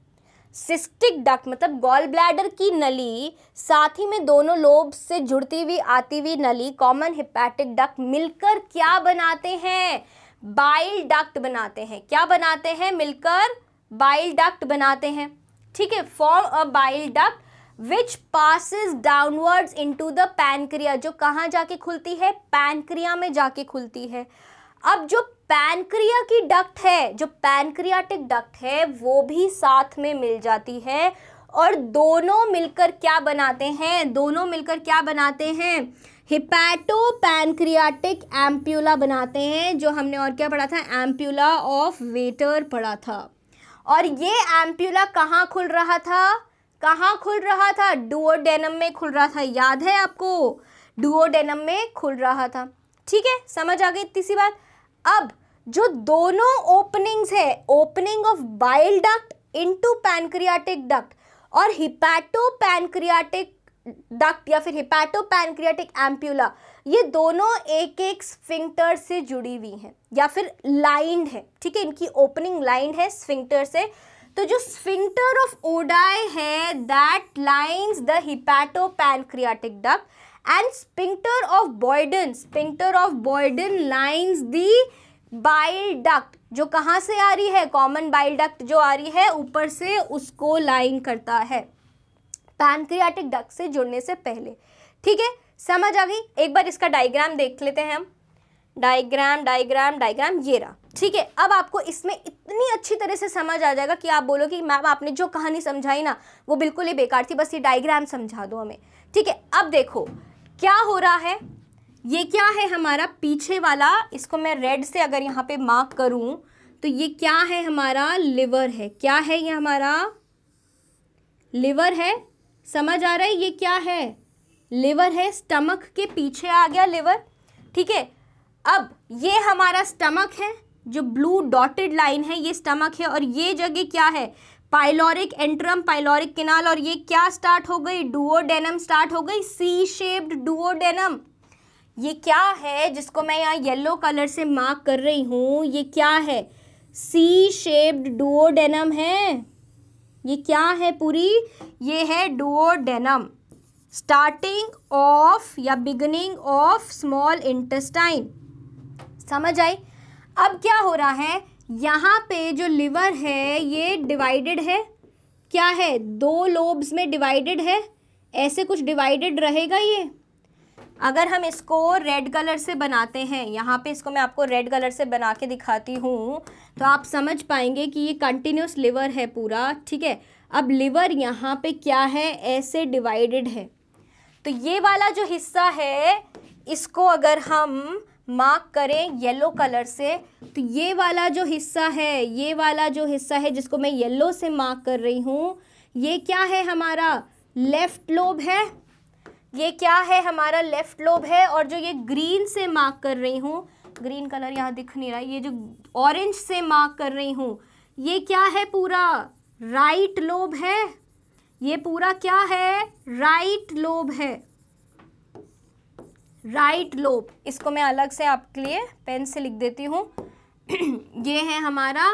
cystic duct मतलब गॉल ब्लैडर की नली, साथ ही में दोनों लोब से जुड़ती हुई आती हुई नली, कॉमन हिपैटिक डक्ट मिलकर क्या बनाते हैं? बाइल डक्ट बनाते हैं। क्या बनाते हैं? मिलकर बाइल डक्ट बनाते हैं। ठीक है, form a bile duct which passes downwards into the pancreas, जो कहाँ जाके खुलती है? पैनक्रिया में जाके खुलती है। अब जो पैनक्रिया की डक्ट है, जो पैनक्रियाटिक डक्ट है, वो भी साथ में मिल जाती है और दोनों मिलकर क्या बनाते हैं? दोनों मिलकर क्या बनाते हैं? हिपैटो पैनक्रियाटिक एम्प्यूला बनाते हैं, जो हमने और क्या पढ़ा था? एम्प्यूला ऑफ वेटर पढ़ा था। और ये एम्प्यूला कहाँ खुल रहा था? कहाँ खुल रहा था? डुओडेनम में खुल रहा था। याद है आपको? डुओडेनम में खुल रहा था। ठीक है, समझ आ गई इतनी सी बात। अब जो दोनों ओपनिंग्स है, opening of bile duct into pancreatic duct और हिपैटो पैनक्रियाटिक डक्ट या फिर हिपैटो पैनक्रियाटिक एम्प्यूला, ये दोनों एक एक स्फिंक्टर से जुड़ी हुई हैं या फिर लाइंड है। ठीक है, इनकी ओपनिंग लाइंड है स्फिंक्टर से। तो जो स्फिंक्टर ऑफ ओडाई है that lines the hepato pancreatic duct and sphincter of बॉयडन, sphincter of बॉयडन lines the bile duct, जो कहाँ से आ रही है? कॉमन बाइल डक्ट जो आ रही है ऊपर से, उसको लाइन करता है पैनक्रियाटिक डक्ट से जुड़ने से पहले। ठीक है, समझ आ गई? एक बार इसका डायग्राम देख लेते हैं हम। डायग्राम डायग्राम डायग्राम ये रहा। ठीक है, अब आपको इसमें इतनी अच्छी तरह से समझ आ जाएगा कि आप बोलो कि मैम आपने जो कहानी समझाई ना वो बिल्कुल ही बेकार थी, बस ये डायग्राम समझा दो हमें। ठीक है, अब देखो क्या हो रहा है। ये क्या है? हमारा पीछे वाला, इसको मैं रेड से अगर यहाँ पे मार्क करूँ तो ये क्या है? हमारा लिवर है। क्या है? ये हमारा लिवर है। समझ आ रहा है? ये क्या है? लिवर है। स्टमक के पीछे आ गया लिवर। ठीक है, अब ये हमारा स्टमक है, जो ब्लू डॉटेड लाइन है ये स्टमक है, और ये जगह क्या है? पाइलोरिक एंट्रम, पाइलोरिक किनाल, और ये क्या स्टार्ट हो गई? डुओडेनम स्टार्ट हो गई, सी शेप्ड डुओडेनम। ये क्या है जिसको मैं यहाँ येलो कलर से मार्क कर रही हूँ? ये क्या है? सी शेप्ड डुओडेनम है। ये क्या है पूरी? ये है डुओडेनम, स्टार्टिंग ऑफ या बिगिनिंग ऑफ स्मॉल इंटेस्टाइन। समझ आई? अब क्या हो रहा है? यहाँ पे जो लिवर है ये डिवाइडेड है। क्या है? दो लोब्स में डिवाइडेड है। ऐसे कुछ डिवाइडेड रहेगा ये। अगर हम इसको रेड कलर से बनाते हैं, यहाँ पे इसको मैं आपको रेड कलर से बना के दिखाती हूँ तो आप समझ पाएंगे कि ये कंटिन्यूस लिवर है पूरा। ठीक है, अब लिवर यहाँ पे क्या है? ऐसे डिवाइडेड है। तो ये वाला जो हिस्सा है इसको अगर हम मार्क करें येलो कलर से, तो ये वाला जो हिस्सा है, ये वाला जो हिस्सा है जिसको मैं येलो से मार्क कर रही हूँ, ये क्या है हमारा लेफ्ट लोब है। ये क्या है हमारा लेफ्ट लोब है। और जो ये ग्रीन से मार्क कर रही हूँ, ग्रीन कलर यहाँ दिख नहीं रहा, ये जो ऑरेंज से मार्क कर रही हूँ, ये क्या है पूरा राइट लोब है। ये पूरा क्या है राइट लोब है, राइट लोब। इसको मैं अलग से आपके लिए पेन से लिख देती हूँ। ये है हमारा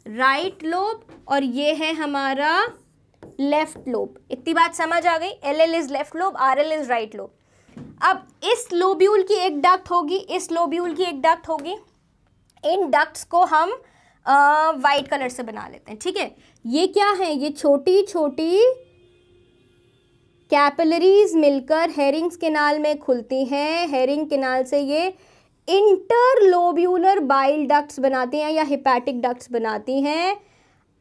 राइट लोब और ये है हमारा लेफ्ट लोब। इतनी बात समझ आ गई। LL is left lobe, RL is right lobe. अब इस लोब्यूल की एक डक्ट होगी, इस लोब्यूल की एक डक्ट होगी। इन डक्ट्स को हम वाइट कलर से बना लेते हैं, ठीक है। ये क्या है, ये छोटी छोटी कैपिलरीज मिलकर हेरिंग्स कैनाल में खुलती हैं। हेरिंग कैनाल से ये इंटरलोब्यूलर बाइल डक्ट्स बनाती हैं या हिपैटिक डक्ट्स बनाती हैं।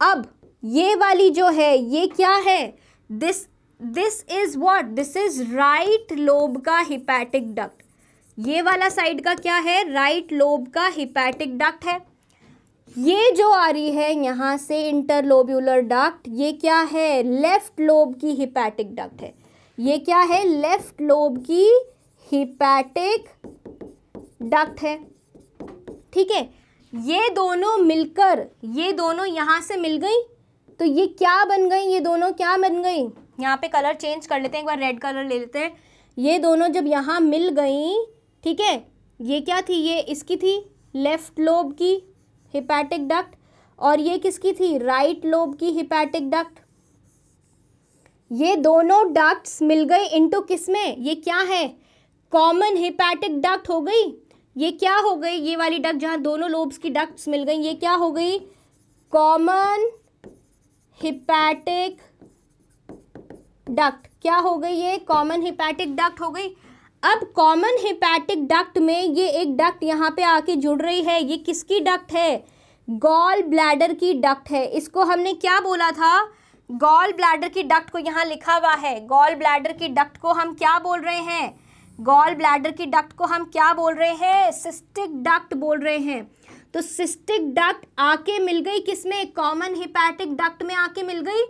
अब ये वाली जो है ये क्या है, this is what, this is right lobe का हिपैटिक डक्ट। ये वाला साइड का क्या है, राइट लोब का हिपैटिक डक्ट है। ये जो आ रही है यहाँ से इंटरलोब्यूलर डक्ट, ये क्या है लेफ्ट लोब की हिपैटिक डक्ट है। ये क्या है लेफ्ट लोब की हिपैटिक डक्ट है, ठीक है। ये दोनों मिलकर, ये दोनों यहाँ से मिल गई तो ये क्या बन गई, ये दोनों क्या बन गई। यहाँ पे कलर चेंज कर लेते हैं, एक बार रेड कलर ले लेते हैं। ये दोनों जब यहाँ मिल गई, ठीक है, ये क्या थी, ये इसकी थी लेफ्ट लोब की हिपैटिक डक्ट और ये किसकी थी राइट लोब की हिपैटिक डक्ट। ये दोनों डक्ट्स मिल गए इनटू किसमें, ये क्या है कॉमन हिपैटिक डक्ट हो गई। ये क्या हो गई, ये वाली डक्ट जहाँ दोनों लोब्स की डक्ट्स मिल गई, ये क्या हो गई कॉमन हिपैटिक डक्ट। क्या हो गई, ये कॉमन हिपैटिक डक्ट हो गई। अब कॉमन हिपैटिक डक्ट में ये एक डक्ट यहाँ पे आके जुड़ रही है। ये किसकी डक्ट है, गॉल ब्लैडर की डक्ट है। इसको हमने क्या बोला था, गॉल ब्लैडर की डक्ट को यहाँ लिखा हुआ है। गॉल ब्लैडर की डक्ट को हम क्या बोल रहे हैं, गॉल ब्लैडर की डक्ट को हम क्या बोल रहे हैं, सिस्टिक डक्ट बोल रहे हैं। तो सिस्टिक डक्ट आके मिल गई किसमें, कॉमन हिपैटिक डक्ट में आके मिल गई,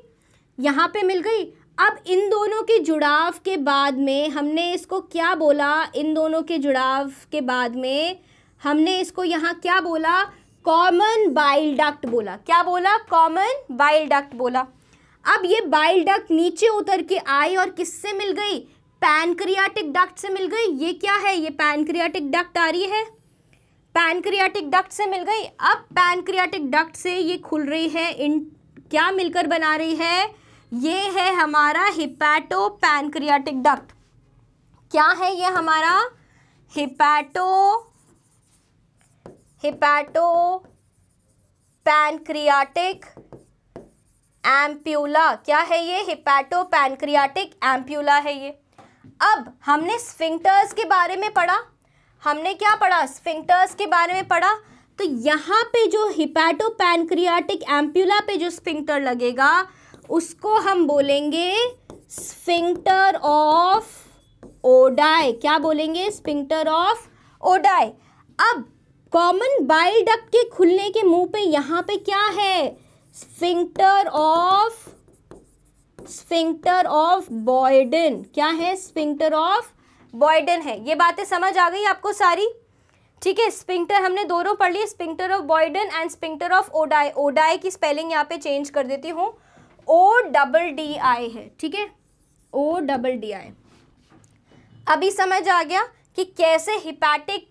यहाँ पे मिल गई। अब इन दोनों के जुड़ाव के बाद में हमने इसको क्या बोला, इन दोनों के जुड़ाव के बाद में हमने इसको यहाँ क्या बोला, कॉमन बाइल डक्ट बोला। क्या बोला, कॉमन बाइल डक्ट बोला। अब ये बाइल डक्ट नीचे उतर के आई और किससे मिल गई, पैनक्रियाटिक डक्ट से मिल गई। ये क्या है, ये पैनक्रियाटिक डक्ट आ रही है, पैनक्रियाटिक डक्ट से मिल गई। अब पैनक्रियाटिक डक्ट से ये खुल रही है, इन क्या मिलकर बना रही है, ये है हमारा हिपैटो पैनक्रियाटिक डक्ट। क्या है ये हमारा हिपैटो पैनक्रियाटिक एम्प्यूला। क्या है ये, हिपैटो पैनक्रियाटिक एम्प्यूला है ये। अब हमने स्फिंक्टर्स के बारे में पढ़ा, हमने क्या पढ़ा, स्फिंक्टर्स के बारे में पढ़ा। तो यहाँ पे जो हिपैटो पैनक्रियाटिक एम्प्यूला पे जो स्फिंक्टर लगेगा उसको हम बोलेंगे स्फिंक्टर ऑफ ओडाई। क्या बोलेंगे, स्फिंक्टर ऑफ ओडाई। अब कॉमन बाइल डक्ट के खुलने के मुंह पे यहाँ पे क्या है, स्फिंक्टर ऑफ बॉयडन। क्या है, स्फिंक्टर ऑफ बॉयडन है। ये बातें समझ आ गई आपको सारी, ठीक है। स्फिंक्टर हमने दोनों पढ़ लिए, sphincter of बॉयडन and sphincter of Oddi. ODI की स्पेलिंग यहाँ पे चेंज कर देती हूँ, ODDI है, ठीक है, ODDI। अभी समझ आ गया कि कैसे हिपैटिक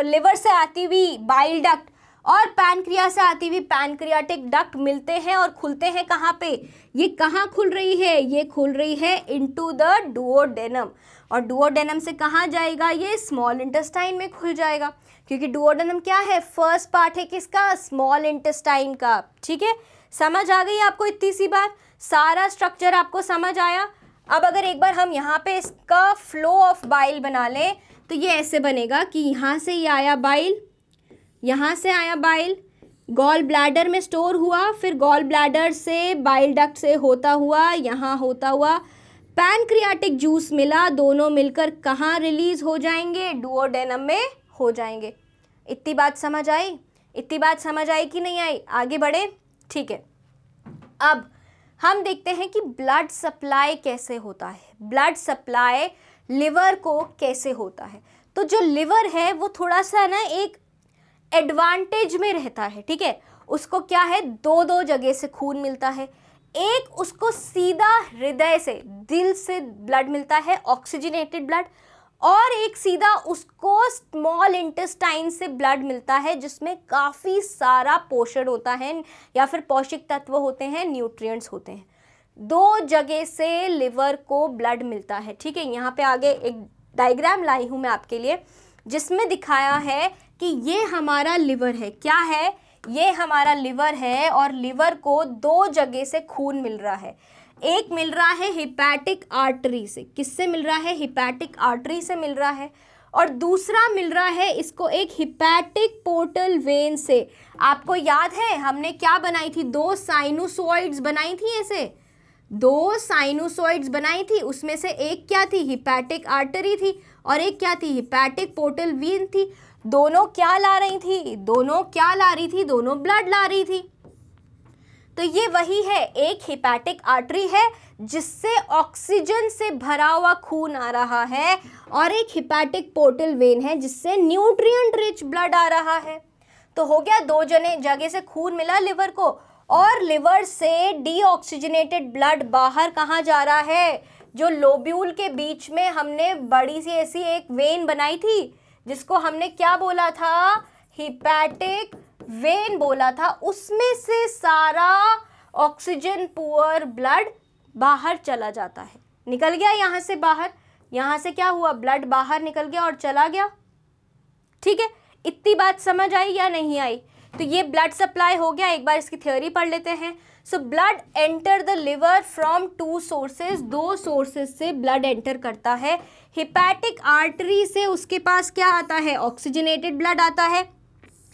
लिवर से आती हुई बाइल डक्ट और पैनक्रिया से आती हुई पैनक्रियाटिक डक्ट मिलते हैं और खुलते हैं कहाँ पे, ये कहाँ खुल रही है, ये खुल रही है इनटू द डुओडेनम। और डुओडेनम से कहाँ जाएगा, ये स्मॉल इंटेस्टाइन में खुल जाएगा, क्योंकि डुओडेनम क्या है, फर्स्ट पार्ट है किसका, स्मॉल इंटेस्टाइन का, ठीक है। समझ आ गई आपको इतनी सी बात, सारा स्ट्रक्चर आपको समझ आया। अब अगर एक बार हम यहाँ पे इसका फ्लो ऑफ बाइल बना लें तो ये ऐसे बनेगा कि यहाँ से ये आया बाइल, यहाँ से आया बाइल, गॉल ब्लैडर में स्टोर हुआ, फिर गॉल ब्लैडर से बाइल डक्ट से होता हुआ यहाँ होता हुआ पैनक्रियाटिक जूस मिला, दोनों मिलकर कहाँ रिलीज हो जाएंगे, डुओडेनम में हो जाएंगे। इतनी बात समझ आई? इतनी बात समझ आई कि नहीं आई? आगे बढ़े, ठीक है। अब हम देखते हैं कि ब्लड सप्लाई कैसे होता है, ब्लड सप्लाई लिवर को कैसे होता है। तो जो लिवर है वो थोड़ा सा ना एक एडवांटेज में रहता है, ठीक है। उसको क्या है, दो जगह से खून मिलता है। एक उसको सीधा हृदय से, दिल से ब्लड मिलता है, ऑक्सीजनेटेड ब्लड, और एक सीधा उसको स्मॉल इंटेस्टाइन से ब्लड मिलता है जिसमें काफ़ी सारा पोषण होता है या फिर पौष्टिक तत्व होते हैं, न्यूट्रिएंट्स होते हैं। दो जगह से लिवर को ब्लड मिलता है, ठीक है। यहाँ पे आगे एक डायग्राम लाई हूँ मैं आपके लिए जिसमें दिखाया है कि ये हमारा लिवर है। क्या है? ये हमारा लिवर है और लिवर को दो जगह से खून मिल रहा है। एक मिल रहा है हिपैटिक आर्टरी से। किससे मिल रहा है? हिपैटिक आर्टरी से मिल रहा है। और दूसरा मिल रहा है इसको एक हिपैटिक पोर्टल वेन से। आपको याद है हमने क्या बनाई थी? दो साइनोसॉइड्स बनाई थी, ऐसे दो साइनोसॉइड्स बनाई थी। उसमें से एक क्या थी? हिपैटिक आर्टरी थी, और एक क्या थी? हिपैटिक पोर्टल वेन थी। दोनों क्या ला रही थी? दोनों क्या ला रही थी? दोनों ब्लड ला रही थी। तो ये वही है, एक हिपैटिक आर्टरी है जिससे ऑक्सीजन से भरा हुआ खून आ रहा है, और एक हिपैटिक पोर्टल वेन है जिससे न्यूट्रिएंट रिच ब्लड आ रहा है। तो हो गया, दो जगह से खून मिला लिवर को, और लिवर से डीऑक्सीजनेटेड ब्लड बाहर कहाँ जा रहा है? जो लोब्यूल के बीच में हमने बड़ी सी ऐसी एक वेन बनाई थी जिसको हमने क्या बोला था? हिपैटिक वेन बोला था। उसमें से सारा ऑक्सीजन पुअर ब्लड बाहर चला जाता है, निकल गया यहाँ से बाहर। यहाँ से क्या हुआ? ब्लड बाहर निकल गया और चला गया, ठीक है। इतनी बात समझ आई या नहीं आई? तो ये ब्लड सप्लाई हो गया। एक बार इसकी थ्योरी पढ़ लेते हैं। So blood enter the liver from two sources, दो सोर्सेज से ब्लड एंटर करता है। हिपैटिक आर्टरी से उसके पास क्या आता है? ऑक्सीजनेटेड ब्लड आता है।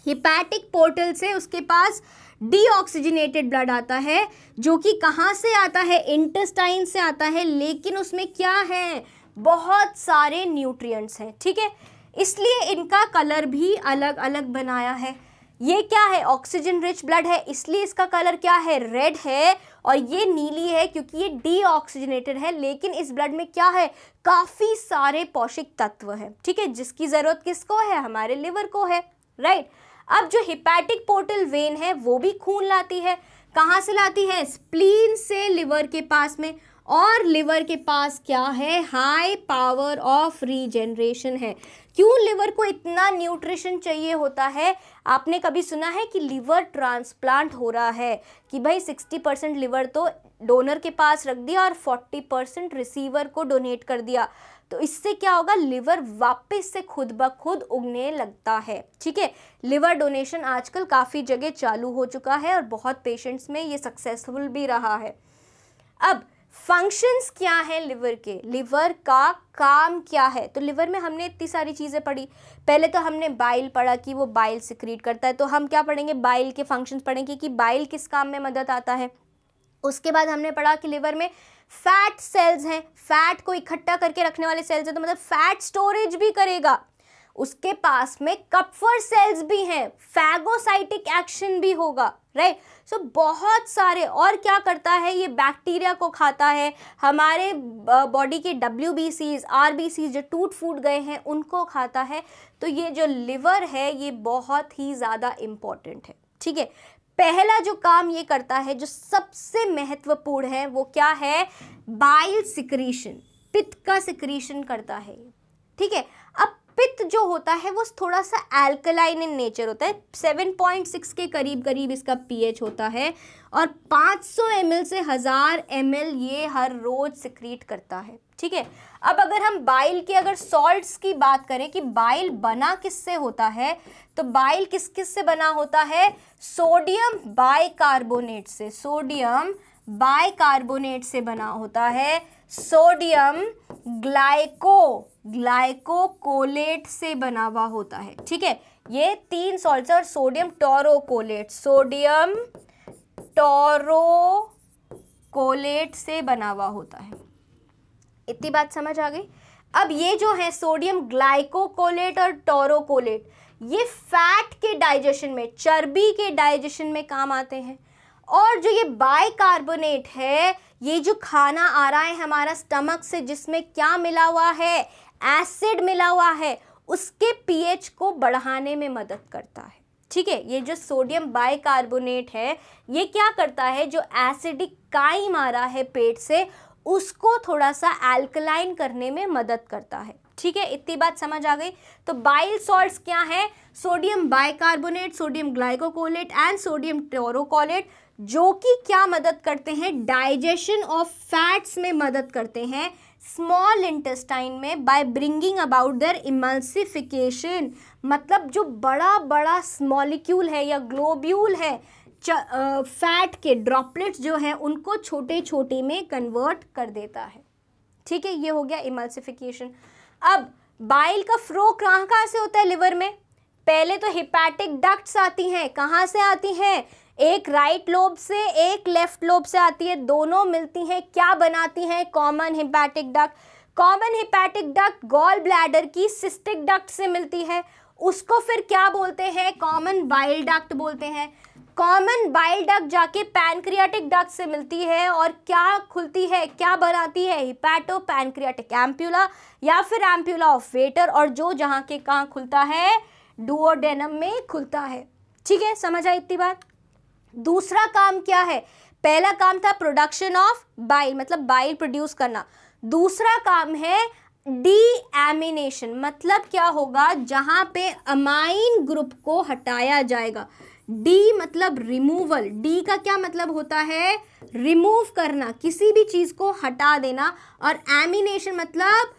हिपैटिक पोर्टल से उसके पास डीऑक्सीजनेटेड ब्लड आता है, जो कि कहाँ से आता है? इंटेस्टाइन से आता है, लेकिन उसमें क्या है? बहुत सारे न्यूट्रिएंट्स हैं, ठीक है। इसलिए इनका कलर भी अलग अलग बनाया है। ये क्या है? ऑक्सीजन रिच ब्लड है, इसलिए इसका कलर क्या है? रेड है। और ये नीली है क्योंकि ये डीऑक्सीजनेटेड है, लेकिन इस ब्लड में क्या है? काफ़ी सारे पौष्टिक तत्व हैं, ठीक है, जिसकी ज़रूरत किसको है? हमारे लिवर को है, राइट। अब जो हिपैटिक पोर्टल वेन है वो भी खून लाती है। कहाँ से लाती है? स्प्लीन से लिवर के पास में। और लिवर के पास क्या है? हाई पावर ऑफ रीजनरेशन है। क्यों लिवर को इतना न्यूट्रिशन चाहिए होता है? आपने कभी सुना है कि लिवर ट्रांसप्लांट हो रहा है, कि भाई 60% लिवर तो डोनर के पास रख दिया और 40% रिसीवर को डोनेट कर दिया। तो इससे क्या होगा? लिवर वापस से खुद ब खुद उगने लगता है, ठीक है। लिवर डोनेशन आजकल काफ़ी जगह चालू हो चुका है और बहुत पेशेंट्स में ये सक्सेसफुल भी रहा है। अब फंक्शंस क्या है लिवर के? लिवर का काम क्या है? तो लिवर में हमने इतनी सारी चीज़ें पढ़ी। पहले तो हमने बाइल पढ़ा कि वो बाइल सिक्रीट करता है, तो हम क्या पढ़ेंगे? बाइल के फंक्शंस पढ़ेंगे कि बाइल किस काम में मदद आता है। उसके बाद हमने पढ़ा कि लिवर में फैट सेल्स हैं, फैट को इकट्ठा करके रखने वाले सेल्स हैं, तो मतलब फैट स्टोरेज भी करेगा। उसके पास में कपफर सेल्स भी हैं, फैगोसाइटिक एक्शन भी होगा, राइट। सो बहुत सारे। और क्या करता है? ये बैक्टीरिया को खाता है, हमारे बॉडी के WBCs, RBCs जो टूट फूट गए हैं उनको खाता है। तो ये जो लिवर है ये बहुत ही ज़्यादा इम्पॉर्टेंट है, ठीक है। पहला जो काम ये करता है जो सबसे महत्वपूर्ण है वो क्या है? बाइल सिक्रीशन, पित्त का सिक्रीशन करता है, ठीक है। अब पित्त जो होता है वो थोड़ा सा एल्कलाइन इन नेचर होता है, 7.6 के करीब करीब इसका pH होता है, और 500 ml से 1000 ml ये हर रोज सिक्रीट करता है, ठीक है। अब अगर हम बाइल के अगर सॉल्ट्स की बात करें कि बाइल बना किससे होता है, तो बाइल किस किस से बना होता है? सोडियम बाइकार्बोनेट से, सोडियम बाइकार्बोनेट से बना होता है। सोडियम ग्लाइकोकोलेट से बना हुआ होता है, ठीक है। ये 3 सॉल्ट्स और सोडियम टोरोकोलेट, सोडियम टोरोकोलेट से बना हुआ होता है। इतनी बात समझ आ गई? अब ये जो है सोडियम ग्लाइकोकोलेट और टोरोकोलेट, ये फैट के डाइजेशन में, चर्बी के डाइजेशन में काम आते हैं। और जो ये बाइकार्बोनेट है, ये जो खाना आ रहा है हमारा स्टमक से जिसमें क्या मिला हुआ है, एसिड मिला हुआ है, उसके पीएच को बढ़ाने में मदद करता है। ठीक है, ये जो सोडियम बाइकार्बोनेट है ये क्या करता है, जो एसिडिक काइम आ रहा है पेट से उसको थोड़ा सा एल्कलाइन करने में मदद करता है। ठीक है, इतनी बात समझ आ गई। तो बाइल सॉल्ट्स क्या है, sodium bicarbonate, sodium ग्लाइकोकोलेट and sodium taurocholate, जो कि क्या मदद करते हैं, डाइजेशन ऑफ फैट्स में मदद करते हैं स्मॉल इंटेस्टाइन में by bringing about their emulsification. मतलब जो बड़ा बड़ा मॉलिक्यूल है या ग्लोब्यूल है, फैट के ड्रॉपलेट्स जो हैं उनको छोटे छोटे में कन्वर्ट कर देता है। ठीक है, ये हो गया इमल्सिफिकेशन। अब बाइल का फ्लो कहाँ से होता है लिवर में, पहले तो हिपैटिक डक्ट्स आती हैं। कहाँ से आती हैं, एक राइट लोब से एक लेफ्ट लोब से आती है, दोनों मिलती हैं, क्या बनाती हैं, common hepatic duct. Common hepatic duct gall bladder की सिस्टिक डक्ट से मिलती है, उसको फिर क्या बोलते हैं, कॉमन बाइल डक्ट बोलते हैं। कॉमन बाइल डक्ट जाके पैनक्रियाटिक डक्ट से मिलती है और क्या खुलती है, क्या बनाती है, हिपैटो पैनक्रियाटिक एम्प्यूला या फिर एम्प्यूला ऑफ वेटर, और जो जहाँ के कहाँ खुलता है, डुओडेनम में खुलता है। ठीक है, समझ आई इतनी बात। दूसरा काम क्या है, पहला काम था प्रोडक्शन ऑफ बाइल, मतलब बाइल प्रोड्यूस करना। दूसरा काम है डीएमिनेशन, मतलब क्या होगा, जहां पे अमाइन ग्रुप को हटाया जाएगा। डी मतलब रिमूवल, डी का क्या मतलब होता है, रिमूव करना, किसी भी चीज को हटा देना। और एमिनेशन मतलब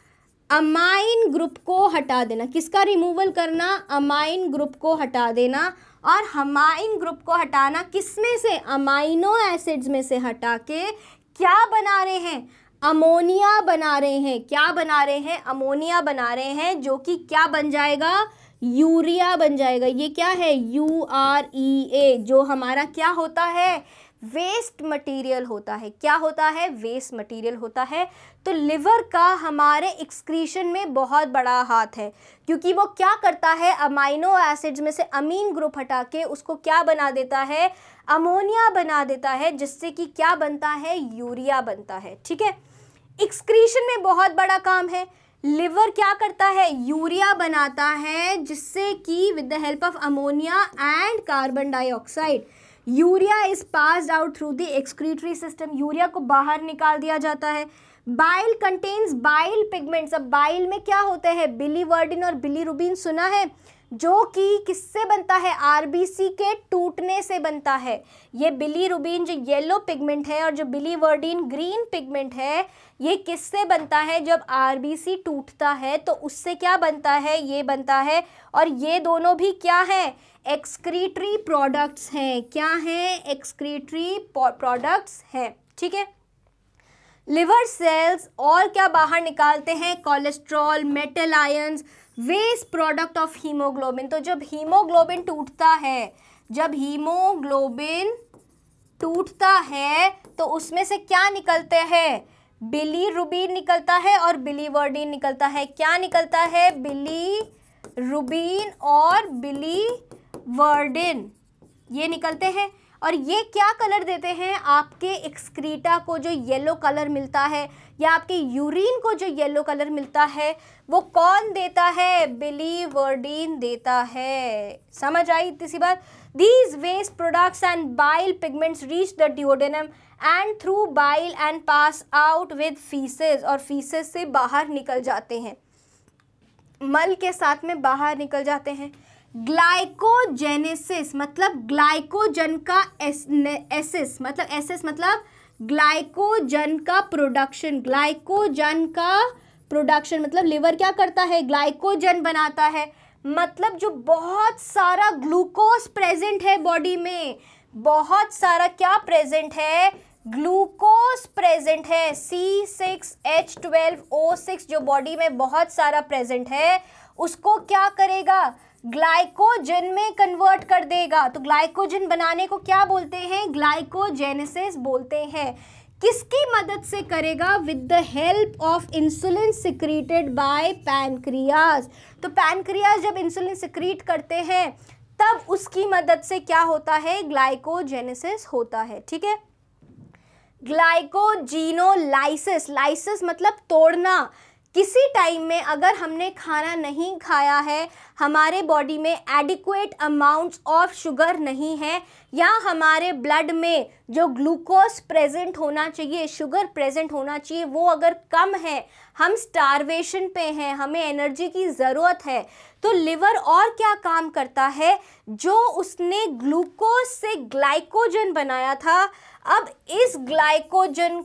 अमाइन ग्रुप को हटा देना। किसका रिमूवल करना, अमाइन ग्रुप को हटा देना। और अमाइन ग्रुप को हटाना किसमें से, अमाइनो एसिड्स में से हटा के क्या बना रहे हैं, अमोनिया बना रहे हैं। क्या बना रहे हैं, अमोनिया बना रहे हैं, जो कि क्या बन जाएगा, यूरिया बन जाएगा। ये क्या है, UREA, जो हमारा क्या होता है, वेस्ट मटेरियल होता है। क्या होता है, वेस्ट मटेरियल होता है। तो लिवर का हमारे एक्सक्रीशन में बहुत बड़ा हाथ है, क्योंकि वो क्या करता है, अमाइनो एसिड्स में से अमीन ग्रुप हटा के उसको क्या बना देता है, अमोनिया बना देता है, जिससे कि क्या बनता है, यूरिया बनता है। ठीक है, एक्सक्रीशन में बहुत बड़ा काम है। लिवर क्या करता है, यूरिया बनाता है, जिससे कि with the help of ammonia and carbon dioxide, urea is passed out through the excretory system, urea को बाहर निकाल दिया जाता है। बाइल कंटेन्स बाइल पिगमेंट्स, अब बाइल में क्या होते हैं, बिलीवर्डिन और बिलीरुबिन सुना है, जो कि किससे बनता है, आरबीसी के टूटने से बनता है। ये बिलीरुबिन जो येलो पिगमेंट है और जो बिलीवर्डिन ग्रीन पिगमेंट है, ये किससे बनता है, जब आरबीसी टूटता है तो उससे क्या बनता है, ये बनता है। और ये दोनों भी क्या है, एक्सक्रीटरी प्रोडक्ट्स हैं। क्या हैं, एक्सक्रीटरी प्रोडक्ट्स हैं। ठीक है, लिवर सेल्स और क्या बाहर निकालते हैं, cholesterol, metal ions, waste product of haemoglobin. तो जब हीमोग्लोबिन टूटता है, जब हीमोग्लोबिन टूटता है तो उसमें से क्या निकलते हैं, बिलीरुबिन निकलता है और बिलीवर्डिन निकलता है। क्या निकलता है, बिलीरुबिन और बिलीवर्डिन, ये निकलते हैं। और ये क्या कलर देते हैं, आपके एक्सक्रीटा को जो येलो कलर मिलता है, या आपके यूरिन को जो येलो कलर मिलता है, वो कौन देता है, बिलीवर्डिन देता है। समझ आई इतनी सी बात। These waste products and bile pigments reach the duodenum and through bile and pass out with feces, और feces से बाहर निकल जाते हैं, मल के साथ में बाहर निकल जाते हैं। ग्लाइकोजेनेसिस मतलब ग्लाइकोजन का एसिस, मतलब एसिस मतलब ग्लाइकोजन का प्रोडक्शन, ग्लाइकोजन का प्रोडक्शन मतलब लिवर क्या करता है, ग्लाइकोजन बनाता है। मतलब जो बहुत सारा ग्लूकोज प्रेजेंट है बॉडी में, बहुत सारा क्या प्रेजेंट है, ग्लूकोज प्रेजेंट है, C6H12O6 जो बॉडी में बहुत सारा प्रेजेंट है, उसको क्या करेगा, ग्लाइकोजन में कन्वर्ट कर देगा। तो ग्लाइकोजन बनाने को क्या बोलते हैं, ग्लाइकोजेनेसिस बोलते हैं। किसकी मदद से करेगा? With the help of insulin secreted by pancreas. तो पैनक्रियाज जब इंसुलिन सिक्रीट करते हैं तब उसकी मदद से क्या होता है? ग्लाइकोजेनेसिस होता है। ठीक है, ग्लाइकोजीनोलाइसिस, लाइसिस मतलब तोड़ना। किसी टाइम में अगर हमने खाना नहीं खाया है, हमारे बॉडी में एडिक्वेट अमाउंट्स ऑफ शुगर नहीं है, या हमारे ब्लड में जो ग्लूकोज प्रेजेंट होना चाहिए, शुगर प्रेजेंट होना चाहिए, वो अगर कम है, हम स्टारवेशन पे हैं, हमें एनर्जी की ज़रूरत है, तो लिवर और क्या काम करता है? जो उसने ग्लूकोज से ग्लाइकोजन बनाया था, अब इस ग्लाइकोजन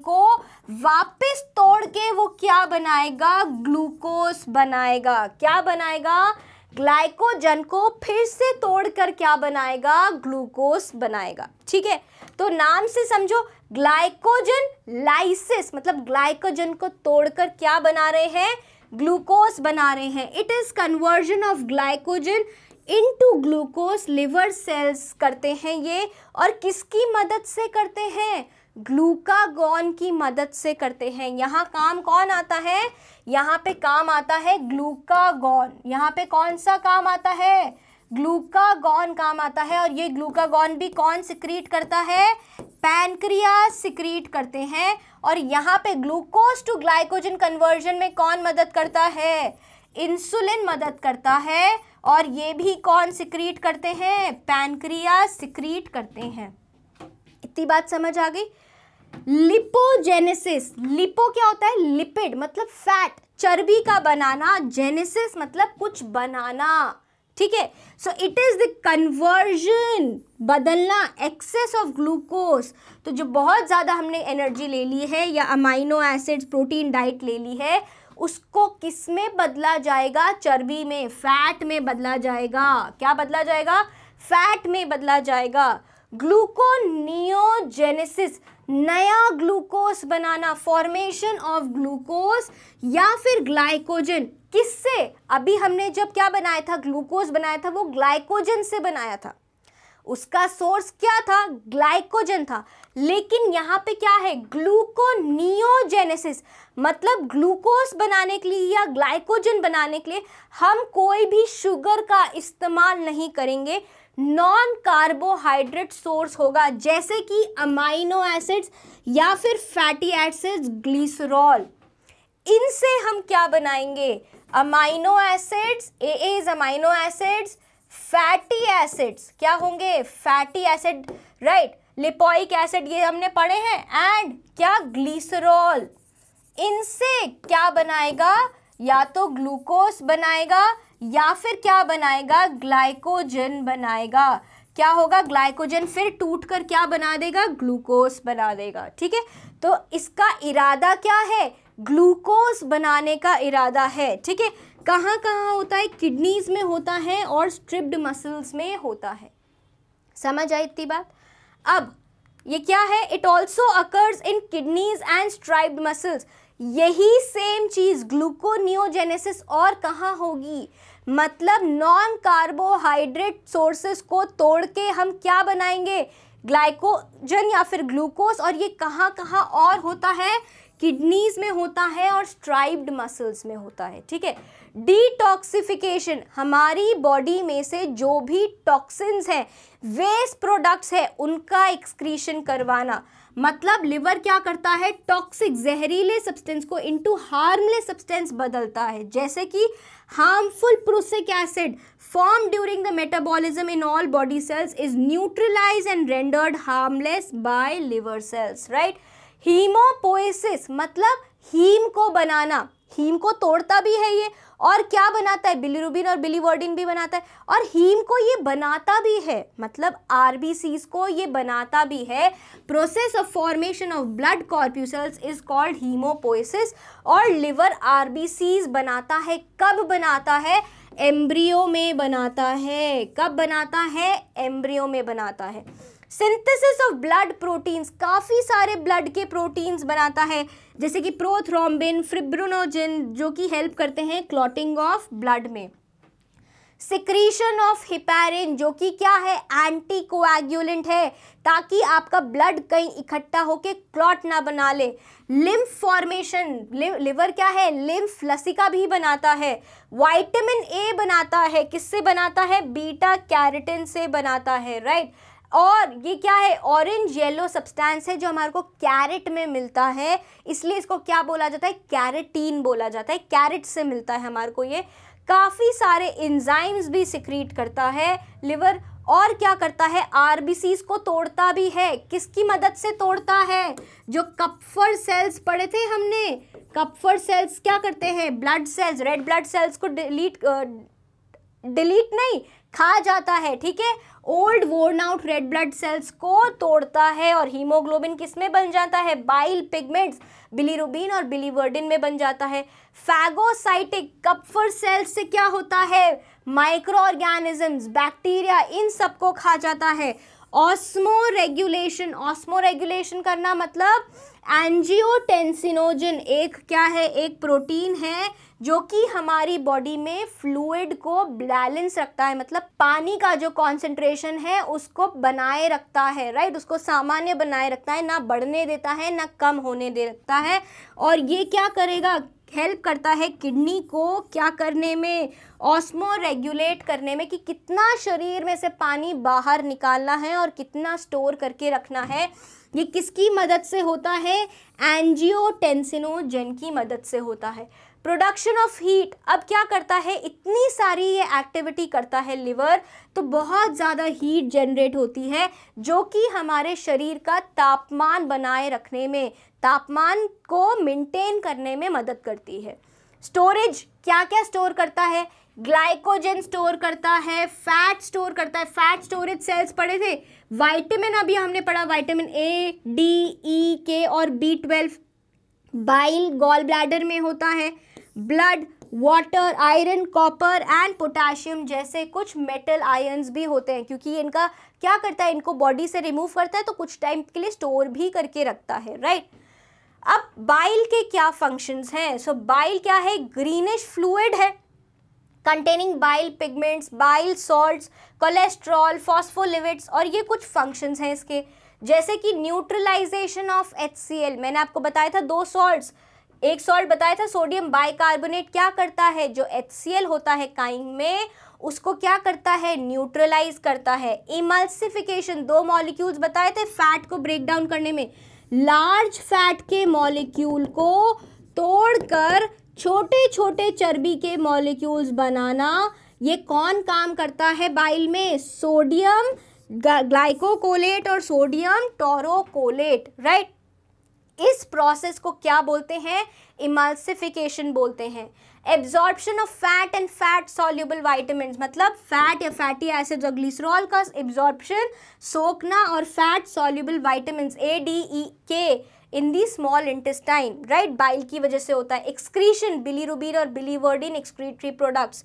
को वापस तोड़ के वो क्या बनाएगा? ग्लूकोज बनाएगा। क्या बनाएगा? ग्लाइकोजन को फिर से तोड़कर क्या बनाएगा? ग्लूकोज बनाएगा। ठीक है, तो नाम से समझो, ग्लाइकोजन लाइसिस मतलब ग्लाइकोजन को तोड़कर क्या बना रहे हैं? ग्लूकोज बना रहे हैं। It is conversion of glycogen into glucose. Liver cells करते हैं ये, और किसकी मदद से करते हैं? ग्लूकागॉन की मदद से करते हैं। यहाँ काम कौन आता है? यहाँ पे काम आता है ग्लूकागॉन। यहाँ पे कौन सा काम आता है? ग्लूकागॉन काम आता है। और ये ग्लूकागॉन भी कौन सिक्रीट करता है? पैनक्रियाज सिक्रीट करते हैं। और यहाँ पे ग्लूकोज टू ग्लाइकोजन कन्वर्जन में कौन मदद करता है? इंसुलिन मदद करता है। और ये भी कौन सिक्रीट करते हैं? पैनक्रियाज सिक्रीट करते हैं। इतनी बात समझ आ गई? लिपोजेनेसिस, लिपो क्या होता है? लिपिड मतलब फैट, चर्बी का बनाना, जेनेसिस मतलब कुछ बनाना। ठीक है, सो इट इज द कन्वर्जन, बदलना, एक्सेस ऑफ ग्लूकोज। तो जो बहुत ज़्यादा हमने एनर्जी ले ली है या अमाइनो एसिड्स, प्रोटीन डाइट ले ली है, उसको किस में बदला जाएगा? चर्बी में, फैट में बदला जाएगा। क्या बदला जाएगा? फैट में बदला जाएगा। ग्लूकोनियोजेनेसिस, नया glucose banana, formation of glucose या फिर ग्लाइकोजन। किससे? अभी हमने जब क्या बनाया था? ग्लूकोज बनाया था, वो ग्लाइकोजन से बनाया था। उसका सोर्स क्या था? ग्लाइकोजन था। लेकिन यहाँ पे क्या है? ग्लूकोनियोजेनेसिस, मतलब ग्लूकोज बनाने के लिए या ग्लाइकोजन बनाने के लिए हम कोई भी शुगर का इस्तेमाल नहीं करेंगे, नॉन कार्बोहाइड्रेट सोर्स होगा, जैसे कि अमाइनो एसिड्स या फिर फैटी एसिड्स, ग्लिसरॉल। इनसे हम क्या बनाएंगे? Amino acids, as amino acids, fatty acids क्या होंगे? Fatty acid, right. Lipoic acid ये हमने पढ़े हैं, एंड क्या? ग्लिसरॉल। इनसे क्या बनाएगा? या तो ग्लूकोज बनाएगा या फिर क्या बनाएगा? ग्लाइकोजन बनाएगा। क्या होगा? ग्लाइकोजन फिर टूटकर क्या बना देगा? ग्लूकोज बना देगा। ठीक है, तो इसका इरादा क्या है? ग्लूकोज बनाने का इरादा है। ठीक है, कहाँ कहाँ होता है? किडनीज में होता है और स्ट्रिप्ड मसल्स में होता है। समझ आई इतनी बात? अब ये क्या है? It also occurs in kidneys and striped muscles. यही सेम चीज ग्लूकोनियोजेनेसिस और कहाँ होगी? मतलब नॉन कार्बोहाइड्रेट सोर्सेस को तोड़ के हम क्या बनाएंगे? ग्लाइकोजन या फिर ग्लूकोज। और ये कहाँ कहाँ और होता है? किडनीज में होता है और स्ट्राइप्ड मसल्स में होता है। ठीक है, डिटॉक्सिफिकेशन, हमारी बॉडी में से जो भी टॉक्सिन्स हैं, वेस्ट प्रोडक्ट्स है, उनका एक्सक्रीशन करवाना। मतलब लिवर क्या करता है? टॉक्सिक, जहरीले सब्सटेंस को इनटू हार्मलेस सब्सटेंस बदलता है, जैसे कि harmful prussic acid formed during the metabolism in all body cells is neutralized and rendered harmless by liver cells, right? हीमोपोएसिस मतलब हीम को बनाना, हीम को तोड़ता भी है ये, और क्या बनाता है? बिलीरुबिन और बिलीवर्डिन भी बनाता है, और हीम को ये बनाता भी है, मतलब आरबीसीज को ये बनाता भी है। Process of formation of blood corpuscles is called haemopoiesis. और लिवर आरबीसीज बनाता है, कब बनाता है? एम्ब्रियो में बनाता है। कब बनाता है? एम्ब्रियो में बनाता है। सिंथेसिस ऑफ ब्लड प्रोटीन्स, काफ़ी सारे ब्लड के प्रोटीन्स बनाता है, जैसे कि प्रोथ्रोम्बिन, फिब्रिनोजन, जो कि हेल्प करते हैं क्लॉटिंग ऑफ ब्लड में। सिक्रीशन ऑफ हिपैरिन जो कि क्या है, एंटी कोएगुलेंट है, ताकि आपका ब्लड कहीं इकट्ठा होके क्लॉट ना बना ले। लिम्फ फॉर्मेशन, लिवर क्या है, लिम्फ लसिका भी बनाता है। विटामिन ए बनाता है, किससे बनाता है, बीटा कैरोटीन से बनाता है, राइट। और ये क्या है, ऑरेंज येलो सब्सटेंस है जो हमारे को कैरेट में मिलता है, इसलिए इसको क्या बोला जाता है, कैरेटीन बोला जाता है, कैरेट से मिलता है हमारे को ये। काफ़ी सारे एंजाइम्स भी सिक्रीट करता है लिवर, और क्या करता है, आरबीसीज को तोड़ता भी है। किसकी मदद से तोड़ता है, जो कप्फर सेल्स पढ़े थे हमने, कप्फर सेल्स क्या करते हैं, blood cells, red blood sales को डिलीट नहीं, खा जाता है, ठीक है। Old worn out red blood sales को तोड़ता है, और हीमोग्लोबिन किस में बन जाता है, बाइल पिगमेंट्स, बिलीरुबिन और बिलीवर्डिन में बन जाता है। फैगोसाइटिक, कप्फर सेल्स से क्या होता है, माइक्रो ऑर्गेनिजम्स, बैक्टीरिया, इन सबको खा जाता है। ऑस्मो रेगुलेशन, ऑस्मो रेगुलेशन करना मतलब एंजियोटेंसिनोजन एक क्या है, एक प्रोटीन है जो कि हमारी बॉडी में फ्लूइड को बैलेंस रखता है, मतलब पानी का जो कॉन्सेंट्रेशन है उसको बनाए रखता है, राइट, उसको सामान्य बनाए रखता है, ना बढ़ने देता है ना कम होने देता है। और ये क्या करेगा, हेल्प करता है किडनी को क्या करने में, ऑस्मो रेगुलेट करने में, कि कितना शरीर में से पानी बाहर निकालना है और कितना स्टोर करके रखना है। ये किसकी मदद से होता है, एंजियोटेंसिनोजन की मदद से होता है। प्रोडक्शन ऑफ हीट, अब क्या करता है, इतनी सारी ये एक्टिविटी करता है लिवर, तो बहुत ज़्यादा हीट जनरेट होती है जो कि हमारे शरीर का तापमान बनाए रखने में, तापमान को मेंटेन करने में मदद करती है। स्टोरेज, क्या क्या स्टोर करता है, ग्लाइकोजन स्टोर करता है, फैट स्टोर करता है, फैट स्टोरेज सेल्स पढ़े थे। विटामिन अभी हमने पढ़ा, विटामिन ए, डी, ई, के और B12, बाइल गॉल ब्लैडर में होता है। Blood, water, iron, copper and potassium जैसे कुछ मेटल आयंस भी होते हैं, क्योंकि इनका क्या करता है, इनको बॉडी से रिमूव करता है तो कुछ टाइम के लिए स्टोर भी करके रखता है, राइट। अब बाइल के क्या फंक्शंस हैं, सो बाइल क्या है, ग्रीनिश फ्लूइड है containing bile pigments, bile salts, cholesterol, phospholipids, और ये कुछ फंक्शंस हैं इसके, जैसे कि न्यूट्रलाइजेशन ऑफ HCl। मैंने आपको बताया था दो सॉल्ट्स, एक सॉल्ट बताया था सोडियम बाइकार्बोनेट, क्या करता है, जो HCl होता है काइम में उसको क्या करता है, न्यूट्रलाइज करता है। इमल्सिफिकेशन, दो मॉलिक्यूल्स बताए थे फैट को ब्रेक डाउन करने में, लार्ज फैट के मॉलिक्यूल को तोड़कर छोटे छोटे चर्बी के मॉलिक्यूल्स बनाना, ये कौन काम करता है बाइल में, सोडियम ग्लाइकोकोलेट और सोडियम टोरोकोलेट, राइट। इस प्रोसेस को क्या बोलते हैं, इमल्सिफिकेशन बोलते हैं। Absorption of fat and fat soluble vitamins, मतलब फैट या फैटी एसिड्स और ग्लिसरॉल का एब्जॉर्प्शन, सोखना, और fat soluble vitamins A, D, E, K in the small intestine, right, bile की वजह से होता है। एक्सक्रीशन, बिलीरुबिन और biliverdin excretory products.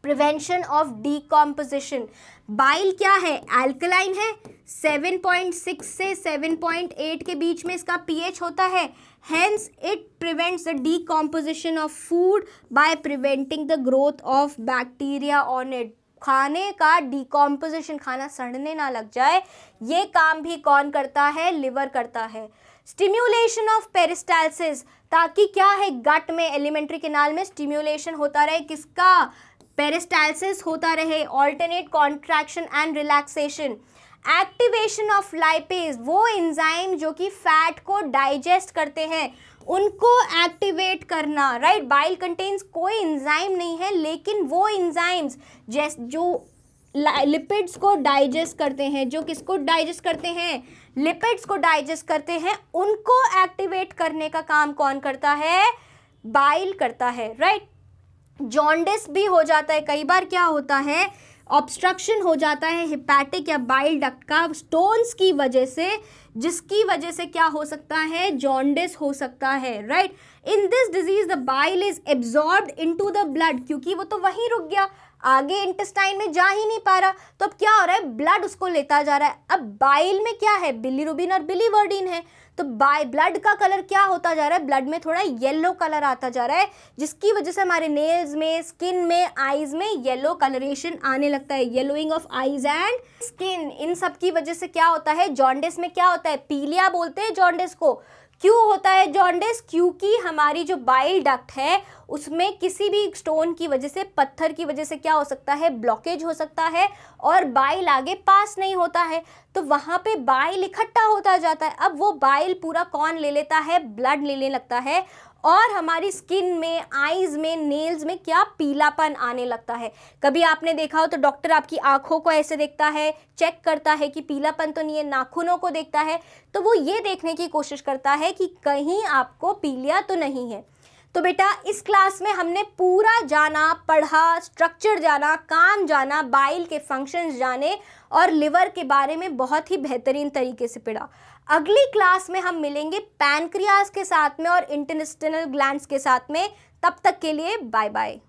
Prevention of decomposition, bile क्या है, एल्कलाइन है, 7.6 से 7.8 के बीच में इसका pH होता है, hence it prevents the decomposition of food by preventing the growth of bacteria on it. खाने का डीकॉम्पोजिशन, खाना सड़ने ना लग जाए, ये काम भी कौन करता है, लिवर करता है। स्टिम्युलेशन ऑफ पेरिस्टालसिस, ताकि क्या है, गट में, एलिमेंट्री कैनाल में स्टिम्युलेशन होता रहे, किसका, पेरिस्टालसिस होता रहे, alternate contraction and relaxation. Activation of lipase, वो एंजाइम जो कि फैट को डाइजेस्ट करते हैं उनको एक्टिवेट करना, राइट। बाइल कंटेन्स कोई एंजाइम नहीं है, लेकिन वो एंजाइम्स जो लिपिड्स को डाइजेस्ट करते हैं, जो किसको डाइजेस्ट करते हैं, लिपिड्स को डाइजेस्ट करते हैं, उनको एक्टिवेट करने का काम कौन करता है, बाइल करता है, राइट। जॉन्डिस भी हो जाता है कई बार, क्या होता है, ऑब्स्ट्रक्शन हो जाता है हिपैटिक या बाइल डक्ट का स्टोन्स की वजह से, जिसकी वजह से क्या हो सकता है, जॉन्डिस हो सकता है, right. In this disease the bile is absorbed into the blood, क्योंकि वो तो वहीं रुक गया, आगे इंटेस्टाइन में जा ही नहीं पा रहा, तो अब क्या हो रहा है, ब्लड उसको लेता जा रहा है। अब बाइल में क्या है, बिलीरुबिन और बिलीवर्डिन है, तो ब्लड का कलर क्या होता जा रहा है, ब्लड में थोड़ा येलो कलर आता जा रहा है, जिसकी वजह से हमारे नेल्स में, स्किन में, आईज में येलो कलरेशन आने लगता है, yellowing of eyes and skin. इन सब की वजह से क्या होता है, जॉन्डिस में क्या होता है, पीलिया बोलते हैं जॉन्डिस को। क्यों होता है जॉन्डिस, क्योंकि हमारी जो बाइल डक्ट है उसमें किसी भी स्टोन की वजह से, पत्थर की वजह से क्या हो सकता है, ब्लॉकेज हो सकता है और बाइल आगे पास नहीं होता है, तो वहाँ पे बाइल इकट्ठा होता जाता है। अब वो बाइल पूरा कौन ले लेता है, ब्लड लेने लगता है और हमारी स्किन में, आईज में, नेल्स में क्या पीलापन आने लगता है। कभी आपने देखा हो तो डॉक्टर आपकी आंखों को ऐसे देखता है, चेक करता है कि पीलापन तो नहीं है, नाखूनों को देखता है, तो वो ये देखने की कोशिश करता है कि कहीं आपको पीलिया तो नहीं है। तो बेटा इस क्लास में हमने पूरा जाना, पढ़ा, स्ट्रक्चर जाना, काम जाना, बाइल के फंक्शंस जाने और लिवर के बारे में बहुत ही बेहतरीन तरीके से पढ़ा। अगली क्लास में हम मिलेंगे पैनक्रियाज के साथ में और इंटेस्टिनल ग्लैंड्स के साथ में। तब तक के लिए बाय बाय।